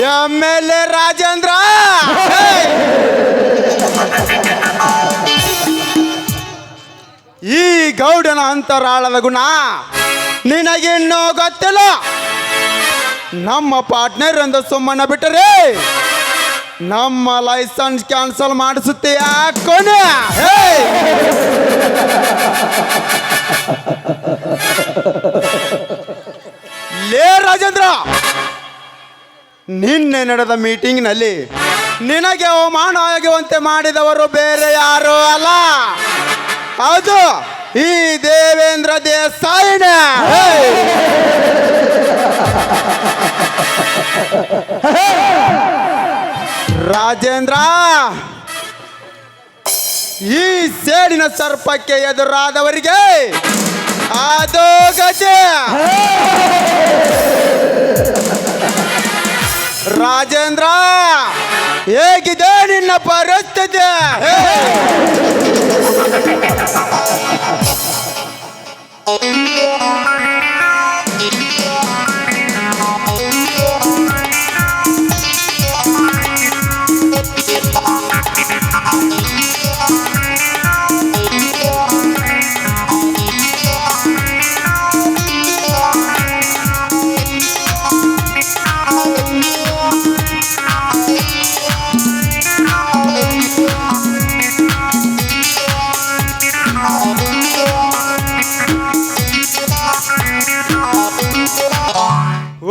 ಎಮ್ಮೆಲ್ಲೆ ರಾಜೇಂದ್ರ ಈ ಗೌಡನ ಅಂತರಾಳದ ಗುಣ ನಿನಗಿನ್ನೂ ಗೊತ್ತಿಲ್ಲ. ನಮ್ಮ ಪಾರ್ಟ್ನರ್ ಎಂದು ಸುಮ್ಮನೆ ಬಿಟ್ಟರೆ ನಮ್ಮ ಲೈಸೆನ್ಸ್ ಕ್ಯಾನ್ಸಲ್ ಮಾಡಿಸುತ್ತೀಯ ಕೊನೆ. ಲೇ ರಾಜೇಂದ್ರ, ನಿನ್ನೆ ನಡೆದ ಮೀಟಿಂಗ್ನಲ್ಲಿ ನಿನಗೆ ಅವಮಾನ ಆಗುವಂತೆ ಮಾಡಿದವರು ಬೇರೆ ಯಾರೂ ಅಲ್ಲ, ಅದು ಈ ದೇವೇಂದ್ರ ದೇಸಾಯಿನ. ರಾಜೇಂದ್ರ, ಈ ಸೇಡಿನ ಸರ್ಪಕ್ಕೆ ಎದುರಾದವರಿಗೆ ಅದು ಗತಿ. ರಾಜೇಂದ್ರ, ಹೇಗಿದೆ ನಿನ್ನ ಪರಿಸ್ಥಿತಿ?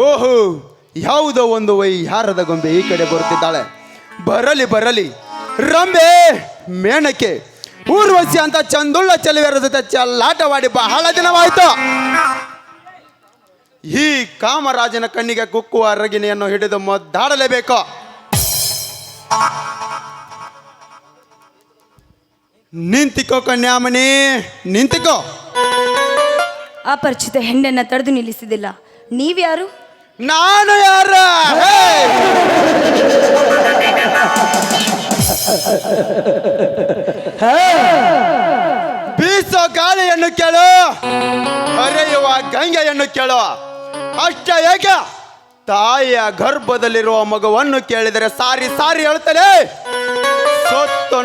ಓಹೋ, ಯಾವುದೋ ಒಂದು ವೈಹಾರದ ಗೊಂಬೆ ಈ ಕಡೆ ಬರುತ್ತಿದ್ದಾಳೆ. ಬರಲಿ ಬರಲಿ, ರಂಬೆ ಮೇಣಕ್ಕೆ ಊರ್ವಶಿ ಅಂತ ಚಂದುಳ್ಳ ಚೆಲುವೆರ ಜೊತೆ ಚೆಲ್ಲಾಟವಾಡಿ ಬಹಳ ದಿನವಾಯಿತು. ಈ ಕಾಮರಾಜನ ಕಣ್ಣಿಗೆ ಕುಕ್ಕುವ ರಗಿಣಿಯನ್ನು ಹಿಡಿದು ಮೊದ್ದಾಡಲೇಬೇಕು. ನಿಂತಿಕೋ ಕನ್ಯಾಮಣಿ, ನಿಂತಿಕೋ. ಅಪರಿಚಿತ ಹೆಣ್ಣನ್ನ ತಡೆದು ನಿಲ್ಲಿಸಿದಿಲ್ಲ. ನೀವ್ಯಾರು? ನಾನು ಯಾರ? ಬೀಸೋ ಗಾಳಿಯನ್ನು ಕೇಳು, ಹರಿಯುವ ಗಂಗೆಯನ್ನು ಕೇಳು. ಅಷ್ಟೇ ಏಕೆ, ತಾಯಿಯ ಗರ್ಭದಲ್ಲಿರುವ ಮಗುವನ್ನು ಕೇಳಿದರೆ ಸಾರಿ ಸಾರಿ ಹೇಳ್ತಾರೆ. ಸೊತ್ತು